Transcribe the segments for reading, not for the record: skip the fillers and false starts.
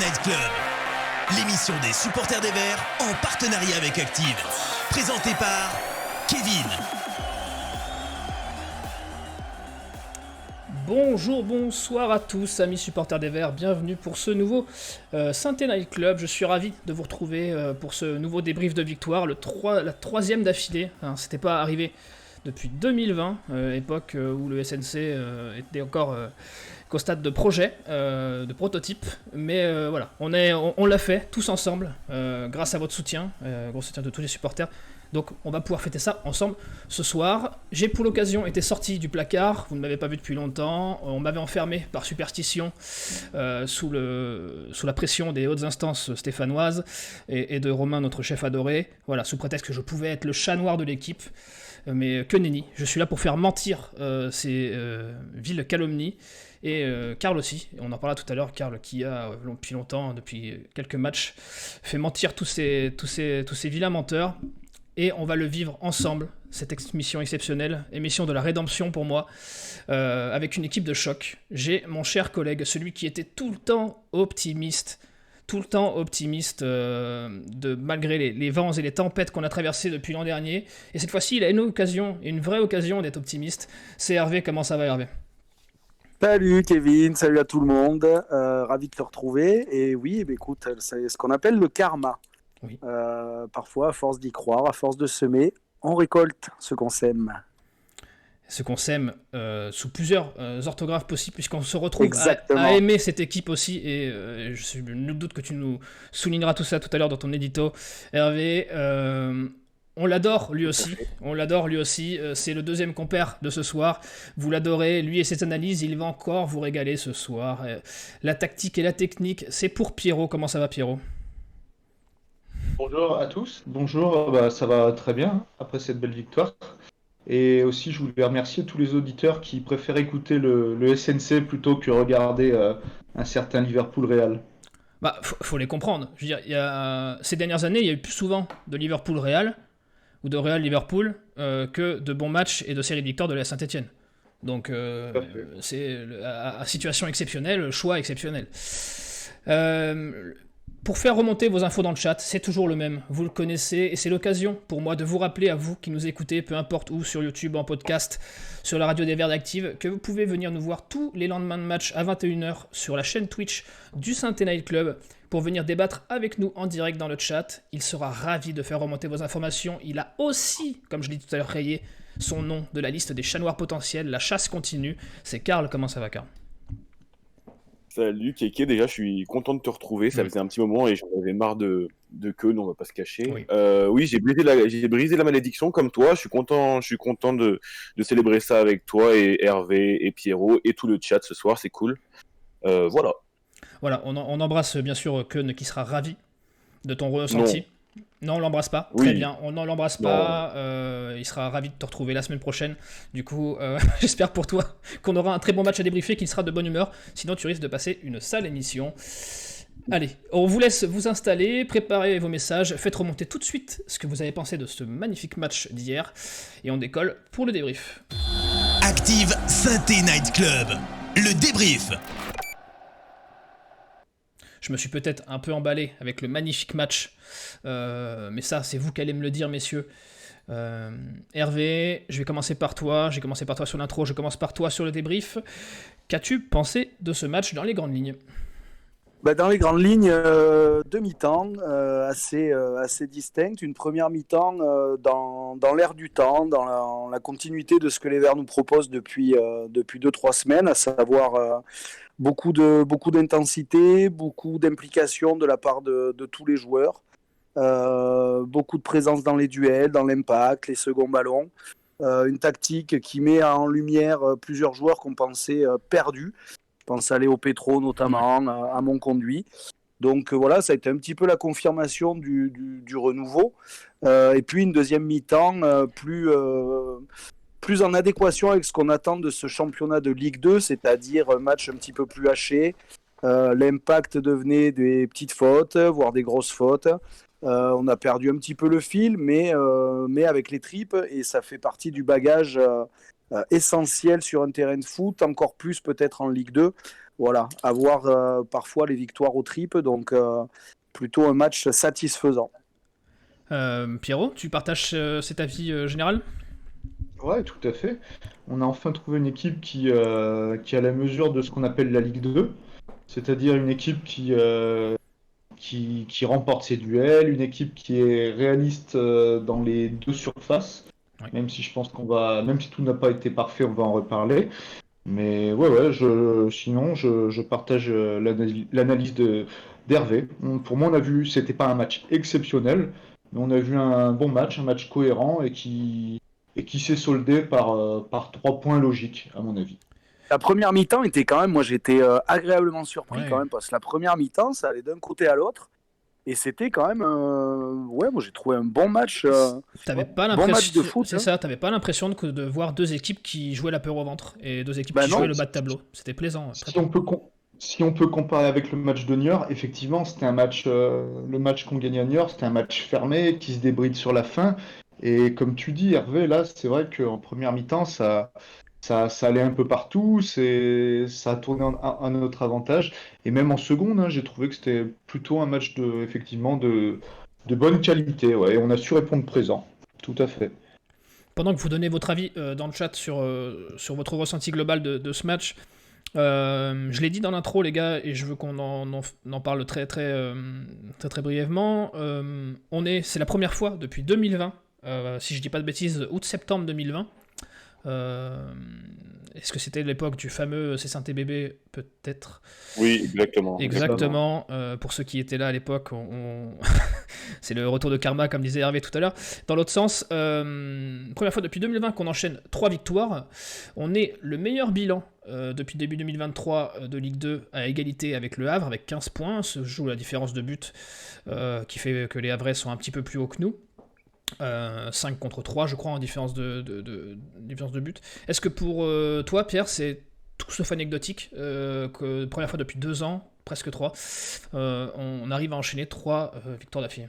Night Club, l'émission des supporters des Verts en partenariat avec Active. Présentée par Kevin. Bonjour, bonsoir à tous, amis supporters des Verts, bienvenue pour ce nouveau Saint-Étienne Night Club. Je suis ravi de vous retrouver pour ce nouveau débrief de victoire, la troisième d'affilée. C'était pas arrivé depuis 2020, époque où le SNC était encore qu'au stade de projet, de prototype. Mais voilà, on l'a fait tous ensemble, grâce à votre soutien, gros soutien de tous les supporters. Donc on va pouvoir fêter ça ensemble ce soir. J'ai pour l'occasion été sorti du placard, vous ne m'avez pas vu depuis longtemps, on m'avait enfermé par superstition sous la pression des hautes instances stéphanoises et de Romain, notre chef adoré, voilà, sous prétexte que je pouvais être le chat noir de l'équipe, mais que nenni, je suis là pour faire mentir ces viles calomnies. Et Karl aussi, on en parlera tout à l'heure, Karl qui a depuis longtemps, depuis quelques matchs, fait mentir tous ces vilains menteurs. Et on va le vivre ensemble, cette émission exceptionnelle, émission de la rédemption pour moi, avec une équipe de choc. J'ai mon cher collègue, celui qui était tout le temps optimiste, malgré les vents et les tempêtes qu'on a traversées depuis l'an dernier. Et cette fois-ci, il a une vraie occasion d'être optimiste. C'est Hervé, comment ça va Hervé ? Salut Kevin, salut à tout le monde, ravi de te retrouver. Et oui, écoute, c'est ce qu'on appelle le karma. Oui. Parfois, à force d'y croire, à force de semer, on récolte ce qu'on sème. Ce qu'on sème sous plusieurs orthographes possibles, puisqu'on se retrouve à aimer cette équipe aussi, et je suis nul doute que tu nous souligneras tout ça tout à l'heure dans ton édito. Hervé, on l'adore lui aussi, c'est le deuxième compère de ce soir, vous l'adorez, lui et ses analyses, il va encore vous régaler ce soir. La tactique et la technique, c'est pour Pierrot. Comment ça va Pierrot ? Bonjour à tous, bonjour, ça va très bien après cette belle victoire. Et aussi je voulais remercier tous les auditeurs qui préfèrent écouter le SNC plutôt que regarder un certain Liverpool-Real. Bah, faut les comprendre. Je veux dire, ces dernières années, il y a eu plus souvent de Liverpool-Real ou de Real-Liverpool que de bons matchs et de séries de victoires de la Saint-Etienne. Donc c'est à situation exceptionnelle, choix exceptionnel. Pour faire remonter vos infos dans le chat, c'est toujours le même, vous le connaissez, et c'est l'occasion pour moi de vous rappeler à vous qui nous écoutez, peu importe où, sur YouTube, en podcast, sur la radio des Verts d'Active, que vous pouvez venir nous voir tous les lendemains de match à 21h sur la chaîne Twitch du Saint-Étienne Night Club pour venir débattre avec nous en direct dans le chat. Il sera ravi de faire remonter vos informations. Il a aussi, comme je l'ai dit tout à l'heure, rayé son nom de la liste des chats noirs potentiels. La chasse continue. C'est Karl. Comment ça va, Karl ? Salut Kéké, déjà je suis content de te retrouver, ça faisait un petit moment et j'en avais marre de Keun, on va pas se cacher. Oui, j'ai brisé la malédiction comme toi, je suis content de célébrer ça avec toi et Hervé et Pierrot et tout le chat ce soir, c'est cool. Voilà. Voilà, on embrasse bien sûr Keun qui sera ravi de ton ressenti. Non, on l'embrasse pas. Oui. Très bien, on ne l'embrasse pas. Il sera ravi de te retrouver la semaine prochaine. Du coup, j'espère pour toi qu'on aura un très bon match à débriefer, qu'il sera de bonne humeur. Sinon, tu risques de passer une sale émission. Allez, on vous laisse vous installer, préparez vos messages, faites remonter tout de suite ce que vous avez pensé de ce magnifique match d'hier. Et on décolle pour le débrief. Active Saint-Étienne Night Club, le débrief. Je me suis peut-être un peu emballé avec le magnifique match, mais ça, c'est vous qui allez me le dire, messieurs. Hervé, je vais commencer par toi. J'ai commencé par toi sur l'intro, je commence par toi sur le débrief. Qu'as-tu pensé de ce match dans les grandes lignes ? Dans les grandes lignes, deux mi-temps assez distinctes. Une première mi-temps dans l'air du temps, dans la continuité de ce que les Verts nous proposent depuis 2-3 semaines, à savoir beaucoup d'intensité, beaucoup d'implication de la part de tous les joueurs, beaucoup de présence dans les duels, dans l'impact, les seconds ballons, une tactique qui met en lumière plusieurs joueurs qu'on pensait perdus. Je pense à Léo Petro notamment, à Monconduit. Donc voilà, ça a été un petit peu la confirmation du renouveau. Et puis une deuxième mi-temps plus en adéquation avec ce qu'on attend de ce championnat de Ligue 2, c'est-à-dire un match un petit peu plus haché. L'impact devenait des petites fautes, voire des grosses fautes. On a perdu un petit peu le fil, mais avec les tripes, et ça fait partie du bagage essentiel sur un terrain de foot, encore plus peut-être en Ligue 2. Voilà, avoir parfois les victoires aux tripes, donc plutôt un match satisfaisant. Pierrot, tu partages cet avis général ? Ouais, tout à fait. On a enfin trouvé une équipe qui a la mesure de ce qu'on appelle la Ligue 2, c'est-à-dire une équipe qui remporte ses duels, une équipe qui est réaliste dans les deux surfaces, Ouais. même si je pense même si tout n'a pas été parfait, on va en reparler. Mais sinon, je partage l'analyse d'Hervé. Pour moi, c'était pas un match exceptionnel, mais on a vu un bon match, un match cohérent et qui s'est soldé par 3 points logiques, à mon avis. La première mi-temps était quand même, moi j'étais agréablement surpris Ouais. quand même, parce que la première mi-temps, ça allait d'un côté à l'autre, et c'était quand même, moi j'ai trouvé un bon match, T'avais pas bon match de l'impression, foot. c'est Hein. ça, t'avais pas l'impression de voir deux équipes qui jouaient la peur au ventre et deux équipes Bah qui non. jouaient le bas de tableau. C'était plaisant. Très Si on peut, si on peut comparer avec le match de Niort, effectivement, c'était un match, le match qu'on gagnait à Niort, c'était un match fermé qui se débride sur la fin. Et comme tu dis, Hervé, là, c'est vrai qu'en première mi-temps, ça allait un peu partout, ça a tourné à notre avantage. Et même en seconde, hein, j'ai trouvé que c'était plutôt un match effectivement, de bonne qualité. Ouais, et on a su répondre présent. Tout à fait. Pendant que vous donnez votre avis dans le chat sur votre ressenti global de ce match, je l'ai dit dans l'intro, les gars, et je veux qu'on en parle très très brièvement. C'est la première fois depuis 2020, si je dis pas de bêtises, août-septembre 2020. Est-ce que c'était l'époque du fameux C5TBB? Peut-être. Oui, exactement. Exactement. Pour ceux qui étaient là à l'époque, c'est le retour de karma, comme disait Hervé tout à l'heure. Dans l'autre sens, première fois depuis 2020 qu'on enchaîne 3 victoires. On est le meilleur bilan depuis début 2023 de Ligue 2 à égalité avec le Havre, avec 15 points. Se joue la différence de but qui fait que les Havrais sont un petit peu plus hauts que nous. 5 contre 3, je crois, en différence de but. Est-ce que pour toi, Pierre, c'est tout sauf anecdotique que première fois depuis 2 ans, presque 3, on arrive à enchaîner 3 victoires d'affilée?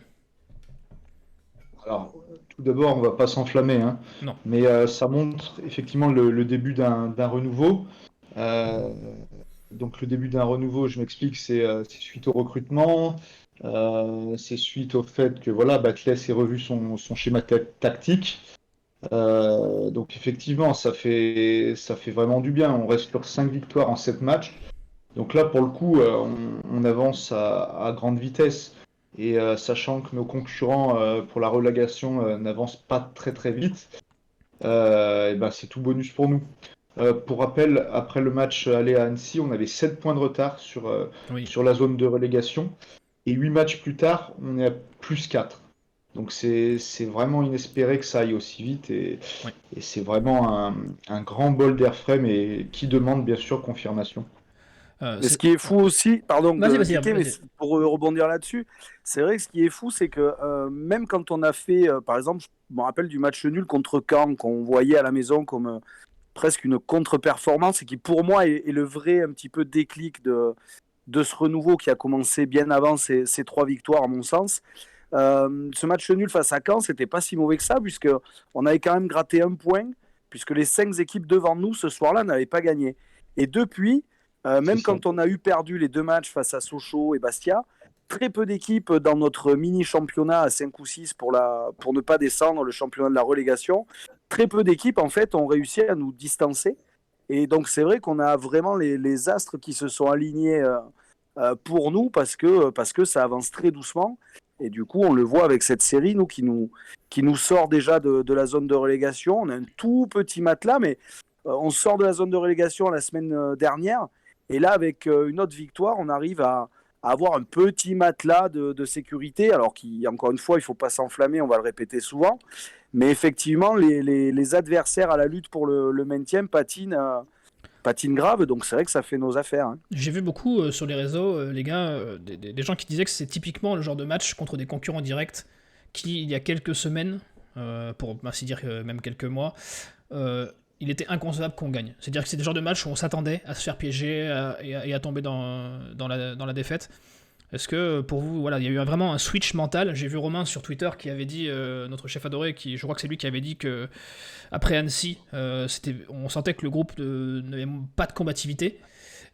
Alors, tout d'abord, on va pas s'enflammer, hein, Non. mais ça montre effectivement le début d'un renouveau. Donc, le début d'un renouveau, je m'explique, c'est suite au recrutement, c'est suite au fait que voilà, Batles ait revu son schéma tactique. Donc, effectivement, ça fait vraiment du bien. On reste sur 5 victoires en 7 matchs. Donc là, pour le coup, on avance à grande vitesse. Et sachant que nos concurrents pour la relégation n'avancent pas très très vite, et ben, c'est tout bonus pour nous. Pour rappel, après le match aller à Annecy, on avait 7 points de retard Oui. sur la zone de relégation. Et 8 matchs plus tard, on est à plus 4. Donc c'est vraiment inespéré que ça aille aussi vite. Et c'est vraiment un grand bol d'air frais, mais qui demande bien sûr confirmation. Mais ce qui est fou aussi, pardon, mais Vas-y. pour rebondir là-dessus, c'est vrai que ce qui est fou, c'est que même quand on a fait, par exemple, je me rappelle du match nul contre Caen, qu'on voyait à la maison comme presque une contre-performance, et qui pour moi est le vrai un petit peu déclic de ce renouveau qui a commencé bien avant ces 3 victoires, à mon sens. Ce match nul face à Caen, c'était pas si mauvais que ça, puisqu'on avait quand même gratté 1 point, puisque les 5 équipes devant nous ce soir-là n'avaient pas gagné. Et depuis, même quand on a eu perdu les 2 matchs face à Sochaux et Bastia, très peu d'équipes dans notre mini-championnat à 5 ou 6 pour ne pas descendre le championnat de la relégation, très peu d'équipes en fait ont réussi à nous distancer. Et donc c'est vrai qu'on a vraiment les astres qui se sont alignés pour nous parce que ça avance très doucement. Et du coup, on le voit avec cette série qui nous sort déjà de la zone de relégation. On a un tout petit matelas, mais on sort de la zone de relégation la semaine dernière. Et là, avec une autre victoire, on arrive à avoir un petit matelas de sécurité. Alors encore une fois, il ne faut pas s'enflammer, on va le répéter souvent. Mais effectivement, les adversaires à la lutte pour le maintien patinent grave. Donc c'est vrai que ça fait nos affaires. Hein. J'ai vu beaucoup sur les réseaux, les gars, des gens qui disaient que c'est typiquement le genre de match contre des concurrents directs qui, il y a quelques semaines, pour ainsi dire même quelques mois, il était inconcevable qu'on gagne. C'est-à-dire que c'est des genres de matchs où on s'attendait à se faire piéger et à tomber dans la défaite. Est-ce que pour vous, voilà, il y a eu vraiment un switch mental? J'ai vu Romain sur Twitter qui avait dit, notre chef adoré, je crois que c'est lui qui avait dit que après Annecy, on sentait que le groupe n'avait pas de combativité,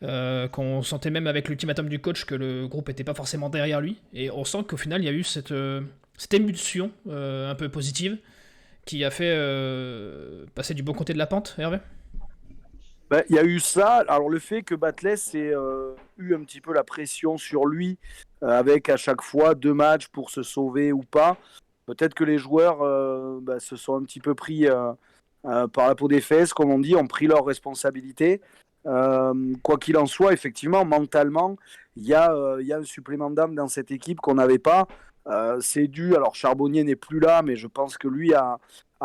qu'on sentait même avec l'ultimatum du coach que le groupe n'était pas forcément derrière lui, et on sent qu'au final il y a eu cette émulsion un peu positive qui a fait passer du bon côté de la pente, Hervé? Il y a eu ça. Alors le fait que Batles ait eu un petit peu la pression sur lui, avec à chaque fois 2 matchs pour se sauver ou pas, peut-être que les joueurs se sont un petit peu pris par la peau des fesses, comme on dit, ont pris leurs responsabilités. Quoi qu'il en soit, effectivement, mentalement, il y a un supplément d'âme dans cette équipe qu'on n'avait pas. C'est dû, alors Charbonnier n'est plus là, mais je pense que lui a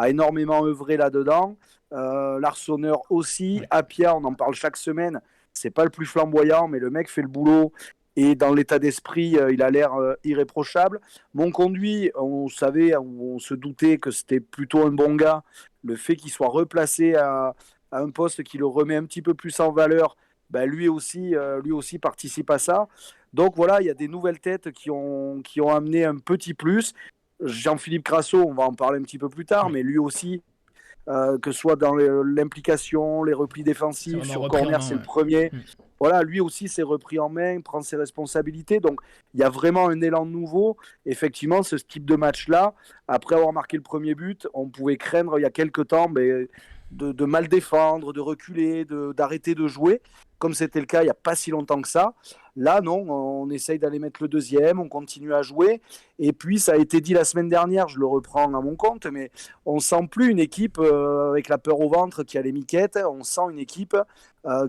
énormément œuvré là-dedans. Larsonneur aussi. Apia, on en parle chaque semaine. C'est pas le plus flamboyant, mais le mec fait le boulot. Et dans l'état d'esprit, il a l'air irréprochable. Monconduit, on savait, on se doutait que c'était plutôt un bon gars. Le fait qu'il soit replacé à un poste qui le remet un petit peu plus en valeur, lui aussi participe à ça. Donc voilà, il y a des nouvelles têtes qui ont amené un petit plus. Jean-Philippe Crasso, on va en parler un petit peu plus tard, mais lui aussi, que ce soit dans l'implication, les replis défensifs, sur corner, c'est le premier. Voilà, lui aussi s'est repris en main, prend ses responsabilités. Donc, il y a vraiment un élan nouveau. Effectivement, ce type de match-là, après avoir marqué le premier but, on pouvait craindre il y a quelques temps de mal défendre, de reculer, d'arrêter de jouer, comme c'était le cas il n'y a pas si longtemps que ça. Là, non, on essaye d'aller mettre le deuxième, on continue à jouer. Et puis, ça a été dit la semaine dernière, je le reprends à mon compte, mais on ne sent plus une équipe avec la peur au ventre qui a les miquettes. On sent une équipe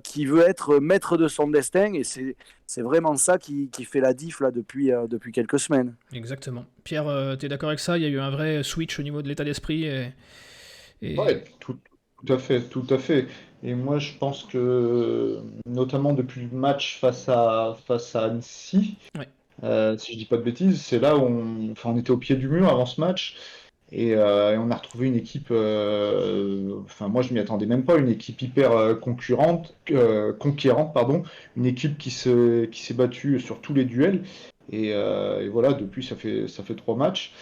qui veut être maître de son destin. Et c'est vraiment ça qui fait la diff là, depuis quelques semaines. Exactement. Pierre, tu es d'accord avec ça? Il y a eu un vrai switch au niveau de l'état d'esprit Ouais, tout à fait, tout à fait. Et moi, je pense que, notamment depuis le match face à Annecy, si je dis pas de bêtises, c'est là où on était au pied du mur avant ce match. Et on a retrouvé une équipe, moi je m'y attendais même pas, une équipe hyper conquérante, pardon, une équipe qui s'est battue sur tous les duels. Et voilà, depuis ça fait 3 matchs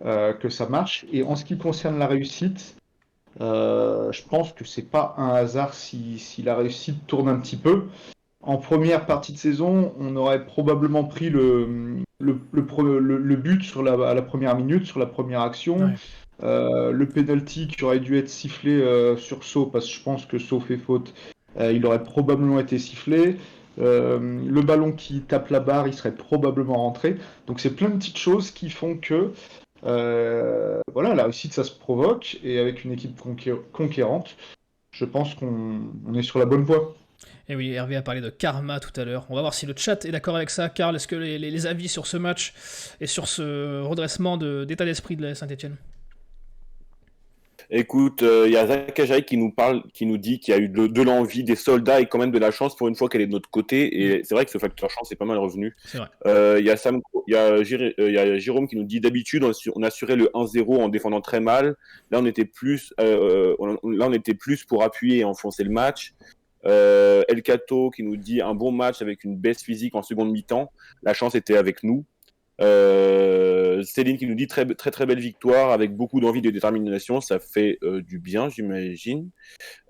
que ça marche. Et en ce qui concerne la réussite, je pense que c'est pas un hasard si la réussite tourne un petit peu. En première partie de saison, on aurait probablement pris le but à la première minute, sur la première action. Le penalty qui aurait dû être sifflé sur Sceaux, parce que je pense que Sceaux fait faute, il aurait probablement été sifflé. Le ballon qui tape la barre, il serait probablement rentré. Donc c'est plein de petites choses qui font que voilà, la réussite, ça se provoque, et avec une équipe conquérante, je pense qu'on est sur la bonne voie. Et oui, Hervé a parlé de karma tout à l'heure. On va voir si le chat est d'accord avec ça. Karl, est-ce que les avis sur ce match et sur ce redressement d'état d'esprit de la Saint-Etienne? Écoute, il y a Zach Ajaï qui nous dit qu'il y a eu de l'envie, des soldats et quand même de la chance pour une fois qu'elle est de notre côté. Et c'est vrai que ce facteur chance est pas mal revenu. C'est vrai. Il y a Jérôme qui nous dit d'habitude on assurait le 1-0 en défendant très mal. Là on était plus pour appuyer et enfoncer le match. El Cato qui nous dit un bon match avec une baisse physique en seconde mi-temps. La chance était avec nous. Céline qui nous dit très très belle victoire avec beaucoup d'envie de détermination, ça fait du bien, j'imagine.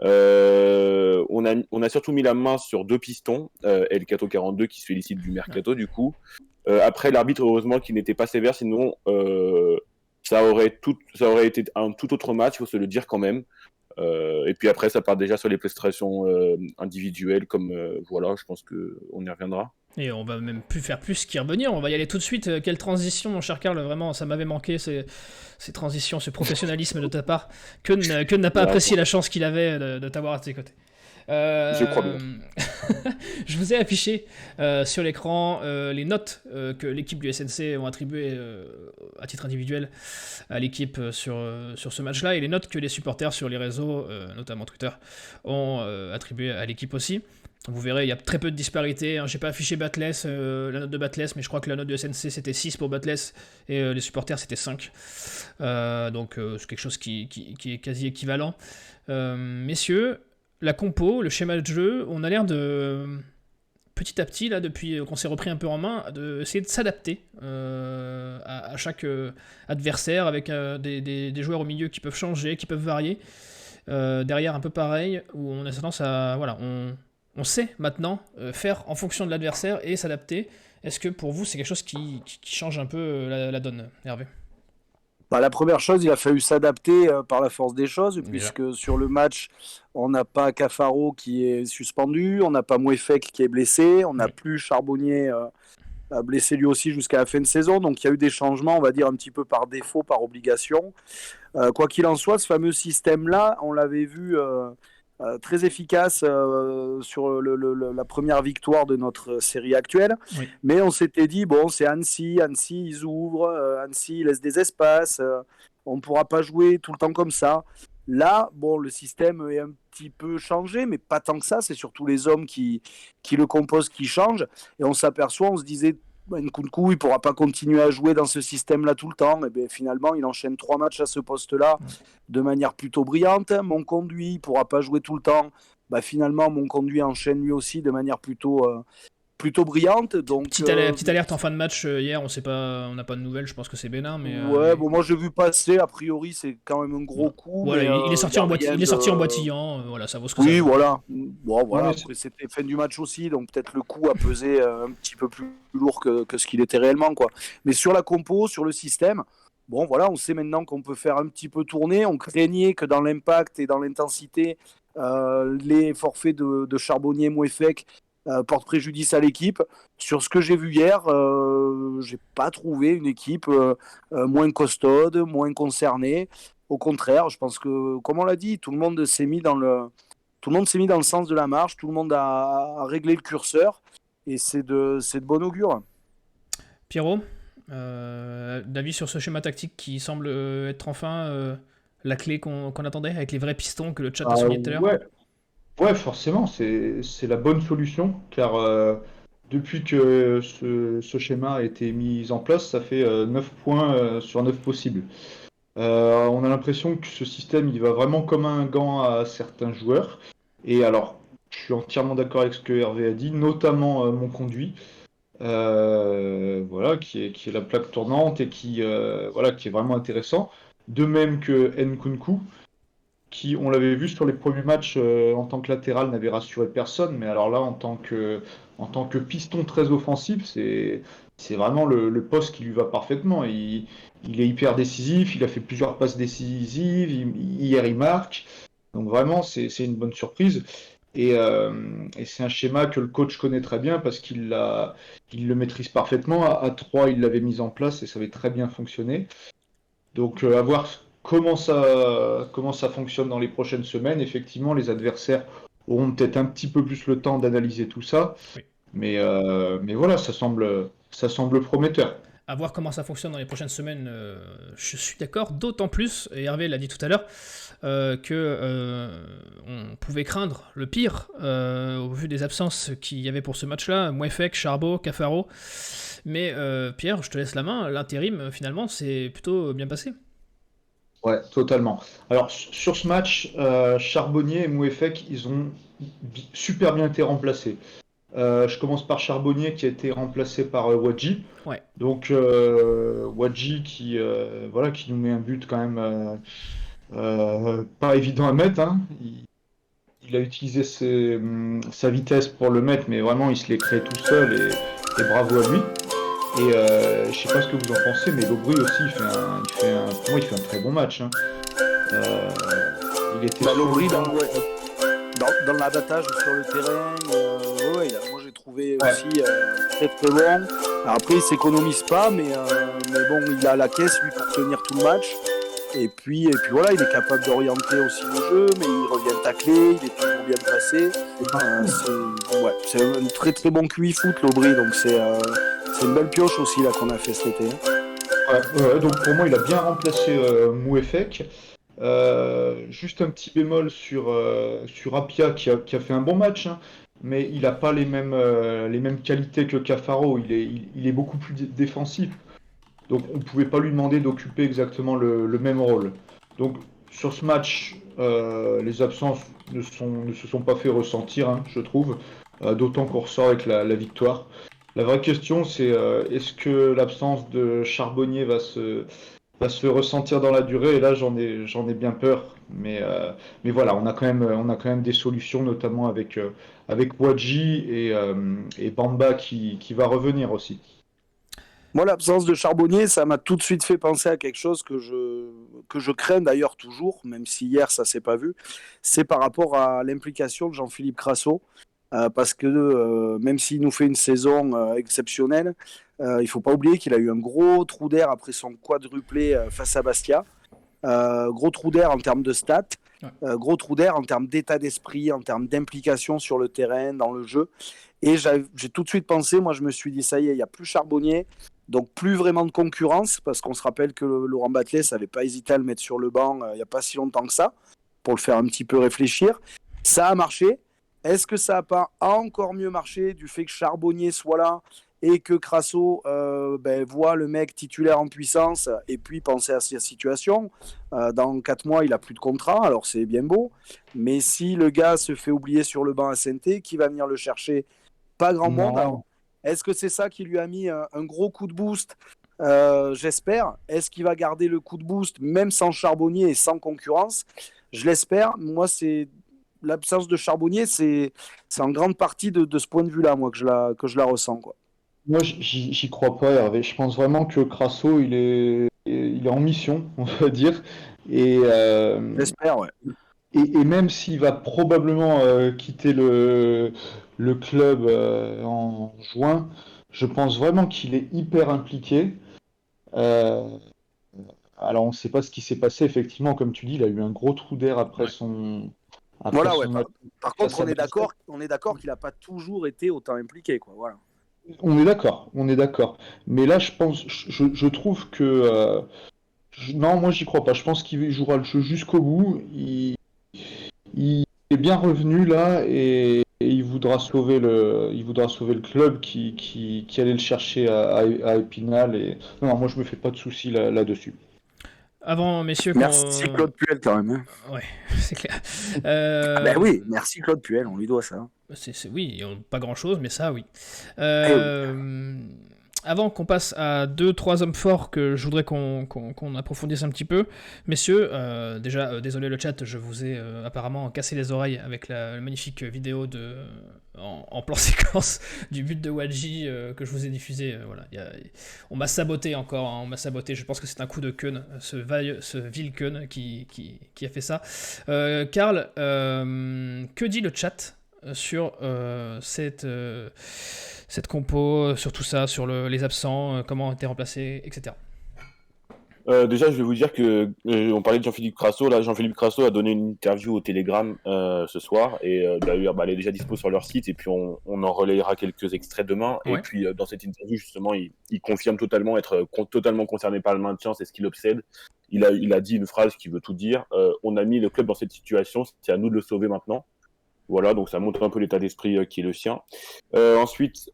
On a surtout mis la main sur 2 pistons, El Cato 42 qui se félicite du mercato du coup. Après l'arbitre, heureusement qu'il n'était pas sévère, sinon ça aurait été un tout autre match, il faut se le dire quand même. Et puis après ça part déjà sur les prestations individuelles, comme voilà, je pense qu'on y reviendra. Et on va même faire plus qu'y revenir, on va y aller tout de suite. Quelle transition, mon cher Karl, vraiment, ça m'avait manqué, ces transitions, ce professionnalisme de ta part. Que n'a pas apprécié la chance qu'il avait de t'avoir à tes côtés. Je crois bien. Je vous ai affiché sur l'écran les notes que l'équipe du SNC ont attribuées à titre individuel à l'équipe sur ce match-là, et les notes que les supporters sur les réseaux, notamment Twitter, ont attribuées à l'équipe aussi. Vous verrez, il y a très peu de disparités. J'ai pas affiché Batles, la note de Batles, mais je crois que la note de SNC c'était 6 pour Batles et les supporters c'était 5. Donc c'est quelque chose qui est quasi équivalent. Messieurs, la compo, le schéma de jeu, on a l'air de petit à petit, là, depuis qu'on s'est repris un peu en main, d'essayer de s'adapter à chaque adversaire, avec des joueurs au milieu qui peuvent changer, qui peuvent varier. Derrière, un peu pareil, où on a tendance à... Voilà, on sait maintenant faire en fonction de l'adversaire et s'adapter. Est-ce que pour vous, c'est quelque chose qui change un peu la donne, Hervé ? La première chose, il a fallu s'adapter par la force des choses, puisque sur le match, on n'a pas Cafaro qui est suspendu, on n'a pas Mouefek qui est blessé, on n'a plus Charbonnier blessé lui aussi jusqu'à la fin de saison, donc il y a eu des changements, on va dire un petit peu par défaut, par obligation. Quoi qu'il en soit, ce fameux système-là, on l'avait vu très efficace sur la première victoire de notre série actuelle, mais on s'était dit, bon, c'est Annecy, ils ouvrent, Annecy laisse des espaces, on ne pourra pas jouer tout le temps comme ça. Là, bon, le système est un petit peu changé, mais pas tant que ça, c'est surtout les hommes qui le composent qui changent, et on s'aperçoit, on se disait, Nkunku, il ne pourra pas continuer à jouer dans ce système-là tout le temps. Et bien, finalement, il enchaîne 3 matchs à ce poste-là de manière plutôt brillante. Monconduit ne pourra pas jouer tout le temps. Finalement, Monconduit enchaîne lui aussi de manière plutôt brillante. Donc, petite alerte en fin de match hier, on n'a pas de nouvelles, je pense que c'est bénin. Mais, moi j'ai vu passer, a priori c'est quand même un gros coup. Voilà, il est sorti en boitillant, voilà, ça vaut ce que ça vaut. Oui, voilà. Bon, voilà. Après, c'était fin du match aussi, donc peut-être le coup a pesé un petit peu plus lourd que ce qu'il était réellement, quoi. Mais sur la compo, sur le système, bon voilà, on sait maintenant qu'on peut faire un petit peu tourner. On craignait que dans l'impact et dans l'intensité, les forfaits de Charbonnier, Mouefek porte préjudice à l'équipe. Sur ce que j'ai vu hier, j'ai pas trouvé une équipe moins costaude, moins concernée. Au contraire, je pense que, comme on l'a dit, tout le monde s'est mis dans le sens de la marche, tout le monde a réglé le curseur, et c'est de bon augure. Pierrot, d'avis sur ce schéma tactique qui semble être enfin la clé qu'on attendait, avec les vrais pistons que le chat a souligné tout à l'heure. Ouais, forcément, c'est la bonne solution, car depuis que ce schéma a été mis en place, ça fait 9 points sur 9 possibles. On a l'impression que ce système, il va vraiment comme un gant à certains joueurs. Et alors, je suis entièrement d'accord avec ce que Hervé a dit, notamment Monconduit, voilà, qui est la plaque tournante et qui est vraiment intéressant. De même que Nkunku, qui, on l'avait vu sur les premiers matchs en tant que latéral, n'avait rassuré personne, mais alors là, en tant que piston très offensif, c'est vraiment le poste qui lui va parfaitement. Il est hyper décisif, il a fait plusieurs passes décisives, hier il marque, donc vraiment c'est une bonne surprise. Et c'est un schéma que le coach connaît très bien parce qu'il le maîtrise parfaitement. À 3, il l'avait mis en place et ça avait très bien fonctionné. Donc à voir comment ça fonctionne dans les prochaines semaines. Effectivement, les adversaires auront peut-être un petit peu plus le temps d'analyser tout ça. Oui. Mais voilà, ça semble prometteur. À voir comment ça fonctionne dans les prochaines semaines, je suis d'accord, d'autant plus, et Hervé l'a dit tout à l'heure, qu'on pouvait craindre le pire au vu des absences qu'il y avait pour ce match-là, Mouefek, Charbot, Cafaro. Mais Pierre, je te laisse la main, l'intérim finalement c'est plutôt bien passé. Ouais, totalement. Alors sur ce match, Charbonnier et Mouefek, ils ont super bien été remplacés. Je commence par Charbonnier qui a été remplacé par Wadji. Ouais. Donc Wadji qui nous met un but quand même pas évident à mettre. Hein. Il a utilisé sa vitesse pour le mettre, mais vraiment il se l'est créé tout seul et bravo à lui. Et je sais pas ce que vous en pensez, mais Lobry aussi il fait un très bon match. Hein. Il était Lobry dans l'abattage sur le terrain, moi j'ai trouvé aussi très très bon. Alors après il s'économise pas, mais bon, il a la caisse lui pour tenir tout le match. Et puis voilà, il est capable d'orienter aussi le jeu, mais il revient tacler, il est toujours bien placé. C'est un très très bon QI foot, Lobry, donc c'est une belle pioche aussi là qu'on a fait cet été. Ouais, donc pour moi il a bien remplacé Mouefek. Juste un petit bémol sur Apia qui a fait un bon match, hein, mais il n'a pas les mêmes qualités que Cafaro. Il est beaucoup plus défensif, donc on ne pouvait pas lui demander d'occuper exactement le même rôle. Donc sur ce match, les absences ne se sont pas fait ressentir, hein, je trouve. d'autant qu'on ressort avec la victoire. La vraie question, c'est est-ce que l'absence de Charbonnier va se ressentir dans la durée? Et là, j'en ai bien peur. Mais voilà, on a quand même des solutions, notamment avec Wadji et Bamba qui va revenir aussi. Moi, l'absence de Charbonnier, ça m'a tout de suite fait penser à quelque chose que je crains d'ailleurs toujours, même si hier ça s'est pas vu. C'est par rapport à l'implication de Jean-Philippe Crasso. Parce que même s'il nous fait une saison exceptionnelle, il faut pas oublier qu'il a eu un gros trou d'air après son quadruplé face à Bastia. Gros trou d'air en termes de stats, gros trou d'air en termes d'état d'esprit, en termes d'implication sur le terrain, dans le jeu. Et j'ai tout de suite pensé, moi je me suis dit, ça y est, il n'y a plus Charbonnier, donc plus vraiment de concurrence, parce qu'on se rappelle que Laurent Batles n'avait pas hésité à le mettre sur le banc il n'y a pas si longtemps que ça, pour le faire un petit peu réfléchir. Ça a marché. Est-ce que ça n'a pas encore mieux marché du fait que Charbonnier soit là et que Crasso voit le mec titulaire en puissance et puis penser à sa situation? Dans 4 mois, il n'a plus de contrat, alors c'est bien beau. Mais si le gars se fait oublier sur le banc à Saint-Étienne, qui va venir le chercher? Pas grand monde. Alors, est-ce que c'est ça qui lui a mis un gros coup de boost? J'espère. Est-ce qu'il va garder le coup de boost même sans Charbonnier et sans concurrence? Je l'espère. Moi, c'est l'absence de Charbonnier, c'est en grande partie de ce point de vue-là, moi, que je la ressens, quoi. Moi, j'y crois pas, Hervé. Je pense vraiment que Crasso, il est en mission, on va dire. Et, J'espère, ouais. et même s'il va probablement quitter le club en juin, je pense vraiment qu'il est hyper impliqué. Euh, alors, on ne sait pas ce qui s'est passé, effectivement, comme tu dis, il a eu un gros trou d'air après son. Voilà, ouais. Par contre, on est d'accord qu'il n'a pas toujours été autant impliqué, quoi. Voilà. On est d'accord. Mais là, je trouve que non, moi j'y crois pas. Je pense qu'il jouera le jeu jusqu'au bout. Il est bien revenu là et il voudra sauver le club qui allait le chercher à Épinal. Et non, moi je me fais pas de soucis là-dessus. Avant, messieurs, merci Claude Puel quand même. Ouais, c'est clair. Oui, merci Claude Puel, on lui doit ça. Oui, pas grand-chose, mais ça, oui. Avant qu'on passe à 2-3 hommes forts que je voudrais qu'on approfondisse un petit peu, messieurs, déjà, désolé le chat, je vous ai apparemment cassé les oreilles avec la magnifique vidéo en plan séquence du but de Wadji que je vous ai diffusé. Voilà, on m'a saboté encore, hein, on m'a saboté, je pense que c'est un coup de Keun, ce vil Keun qui a fait ça. Karl, que dit le chat sur cette compo, sur tout ça, sur les absents, comment ont été remplacés, etc. Déjà, je vais vous dire que on parlait de Jean-Philippe Crasso. Là, Jean-Philippe Crasso a donné une interview au Telegram ce soir et d'ailleurs, elle est déjà dispo sur leur site et puis on en relayera quelques extraits demain. Ouais. Et puis dans cette interview, justement, il confirme totalement être totalement concerné par le maintien, c'est ce qui l'obsède. Il a dit une phrase qui veut tout dire. On a mis le club dans cette situation, c'est à nous de le sauver maintenant. Voilà, donc ça montre un peu l'état d'esprit qui est le sien. Ensuite,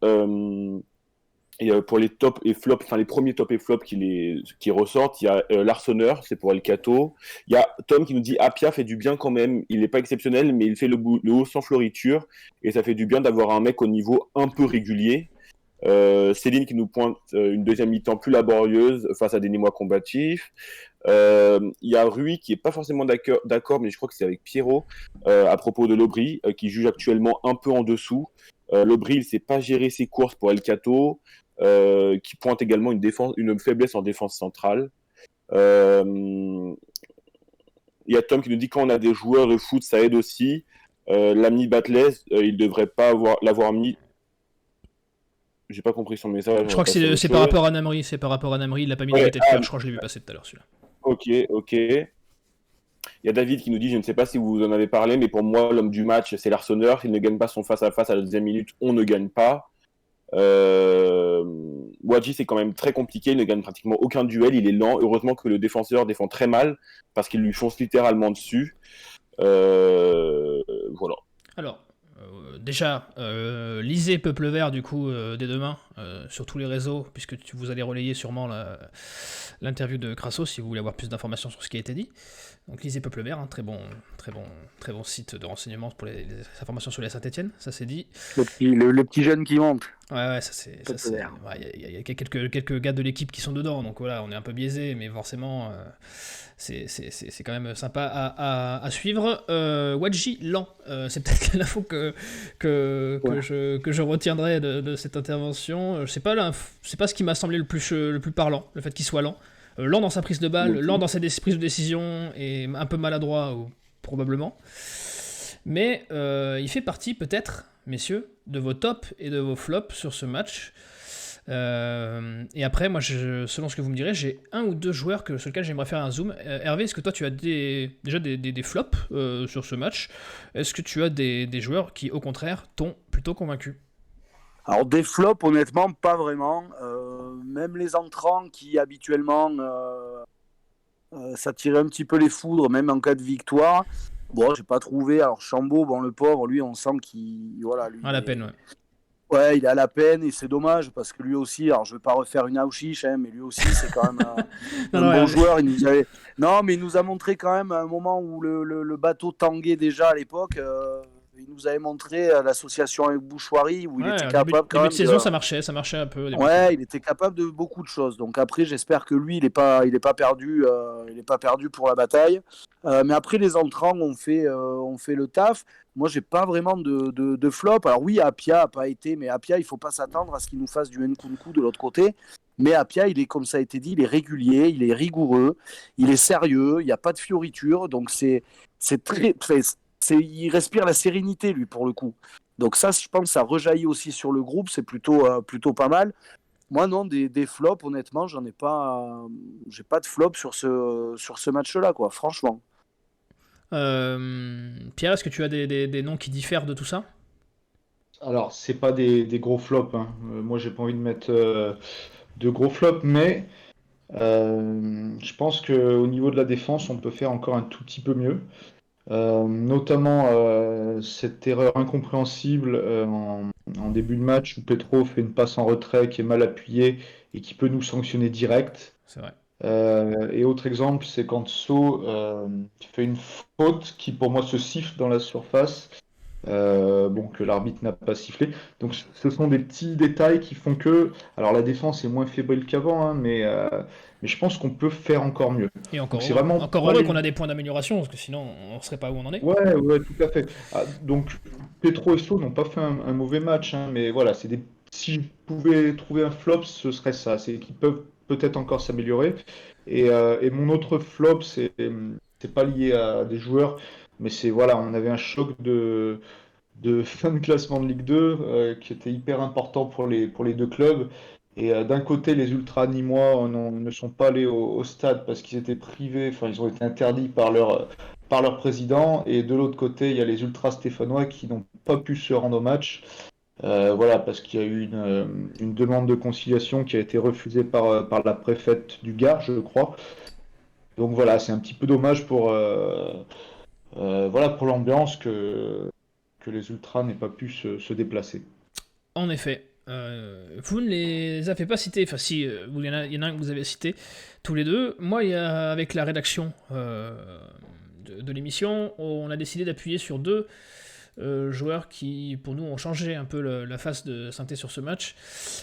et pour les top et flop, enfin les premiers top et flop qui ressortent, il y a l'Arseneur, c'est pour El Cato. Il y a Tom qui nous dit Apia fait du bien quand même. Il n'est pas exceptionnel, mais il fait le haut sans floriture et ça fait du bien d'avoir un mec au niveau un peu régulier. Céline qui nous pointe une deuxième mi-temps plus laborieuse face à des Nîmois combatifs. Il y a Rui qui est pas forcément d'accord, mais je crois que c'est avec Pierrot à propos de Lobry qui juge actuellement un peu en dessous. Lobry il sait pas gérer ses courses pour El Cato, qui pointe également une faiblesse en défense centrale. Il y a Tom qui nous dit quand on a des joueurs de foot ça aide aussi. L'ami Batles il devrait pas l'avoir mis. J'ai pas compris son message. Je crois que c'est par rapport à Namri, il l'a pas mis dans les têtes de faire, je crois que je l'ai vu passer tout à l'heure celui-là. Ok. Il y a David qui nous dit, je ne sais pas si vous en avez parlé, mais pour moi, l'homme du match, c'est l'Arseneur. S'il ne gagne pas son face-à-face à la deuxième minute, on ne gagne pas. Wadji, c'est quand même très compliqué, il ne gagne pratiquement aucun duel, il est lent. Heureusement que le défenseur défend très mal, parce qu'il lui fonce littéralement dessus. Voilà. Alors, déjà, lisez Peuple Vert, du coup, dès demain. sur tous les réseaux, puisque vous allez relayer sûrement l'interview de Crasso si vous voulez avoir plus d'informations sur ce qui a été dit. Donc lisez Peuple Vert, très bon site de renseignement pour les informations sur les Saint-Etienne, ça c'est dit. Le petit jeune qui monte. Ouais, ça c'est. Il y a quelques gars de l'équipe qui sont dedans, donc voilà, on est un peu biaisé, mais forcément, c'est quand même sympa à suivre. Wadji Lan, c'est peut-être l'info que je retiendrai de cette intervention. C'est pas ce qui m'a semblé le plus parlant, le fait qu'il soit lent. Lent dans sa prise de balle, lent dans ses prises de décision et un peu maladroit, probablement. Mais il fait partie peut-être, messieurs, de vos tops et de vos flops sur ce match. Et après, moi, selon ce que vous me direz, j'ai un ou deux joueurs sur lesquels j'aimerais faire un zoom. Hervé, est-ce que toi tu as déjà des flops sur ce match? Est-ce que tu as des joueurs qui, au contraire, t'ont plutôt convaincu? Alors des flops, honnêtement, pas vraiment. Même les entrants qui habituellement s'attiraient un petit peu les foudres, même en cas de victoire. Bon, j'ai pas trouvé. Alors Chambaud, bon, le pauvre, lui, on sent qu'il, voilà, lui, à la peine, ouais. Ouais, il est à la peine et c'est dommage parce que lui aussi, alors je vais pas refaire une Auchiche, mais lui aussi c'est quand même un bon joueur. Non, mais il nous a montré quand même à un moment où le bateau tanguait déjà à l'époque. Il nous avait montré l'association avec Bouchoirie où il était capable début de saison, ça marchait un peu. Ouais, il était capable de beaucoup de choses. Donc après, j'espère que lui, il est pas perdu, pour la bataille. Mais après, les entrants ont fait le taf. Moi, j'ai pas vraiment de flop. Alors oui, Apia a pas été, mais Apia, il faut pas s'attendre à ce qu'il nous fasse du Nkunku de l'autre côté. Mais Apia, il est, comme ça a été dit, il est régulier, il est rigoureux, il est sérieux, il n'y a pas de fioritures. Donc c'est très, il respire la sérénité, lui, pour le coup. Donc ça, je pense, ça rejaillit aussi sur le groupe. C'est plutôt pas mal. Moi, non, des flops, honnêtement, j'en ai pas. J'ai pas de flop sur ce match-là, quoi. Franchement. Pierre, est-ce que tu as des noms qui diffèrent de tout ça? Alors, c'est pas des gros flops, hein. Moi, j'ai pas envie de mettre de gros flops, mais je pense qu'au niveau de la défense, on peut faire encore un tout petit peu mieux. Notamment cette erreur incompréhensible en début de match où Petro fait une passe en retrait qui est mal appuyée et qui peut nous sanctionner direct. C'est vrai. Et autre exemple, c'est quand So fait une faute qui pour moi se siffle dans la surface, que l'arbitre n'a pas sifflé. Donc ce sont des petits détails qui font que, alors la défense est moins fébrile qu'avant, hein, mais je pense qu'on peut faire encore mieux. Et encore Donc, c'est vraiment heureux qu'on a des points d'amélioration, parce que sinon on ne serait pas où on en est. Ouais, tout à fait. Donc Petro et So n'ont pas fait un mauvais match, hein, mais voilà, si je pouvais trouver un flop, ce serait ça. C'est qu'ils peuvent peut-être encore s'améliorer. Et mon autre flop, c'est pas lié à des joueurs, mais on avait un choc de fin de classement de Ligue 2 qui était hyper important pour les deux clubs. Et d'un côté, les ultras nîmois ne sont pas allés au stade parce qu'ils étaient privés, enfin ils ont été interdits par leur président. Et de l'autre côté, il y a les ultras stéphanois qui n'ont pas pu se rendre au match. Parce qu'il y a eu une demande de conciliation qui a été refusée par la préfète du Gard, je crois. Donc voilà, c'est un petit peu dommage pour l'ambiance que les ultras n'aient pas pu se déplacer. En effet. Vous ne les avez pas cités, enfin si, il y en a un que vous avez cité tous les deux. Moi, avec la rédaction de l'émission, on a décidé d'appuyer sur deux joueurs qui, pour nous, ont changé un peu la face de Saint-Étienne sur ce match.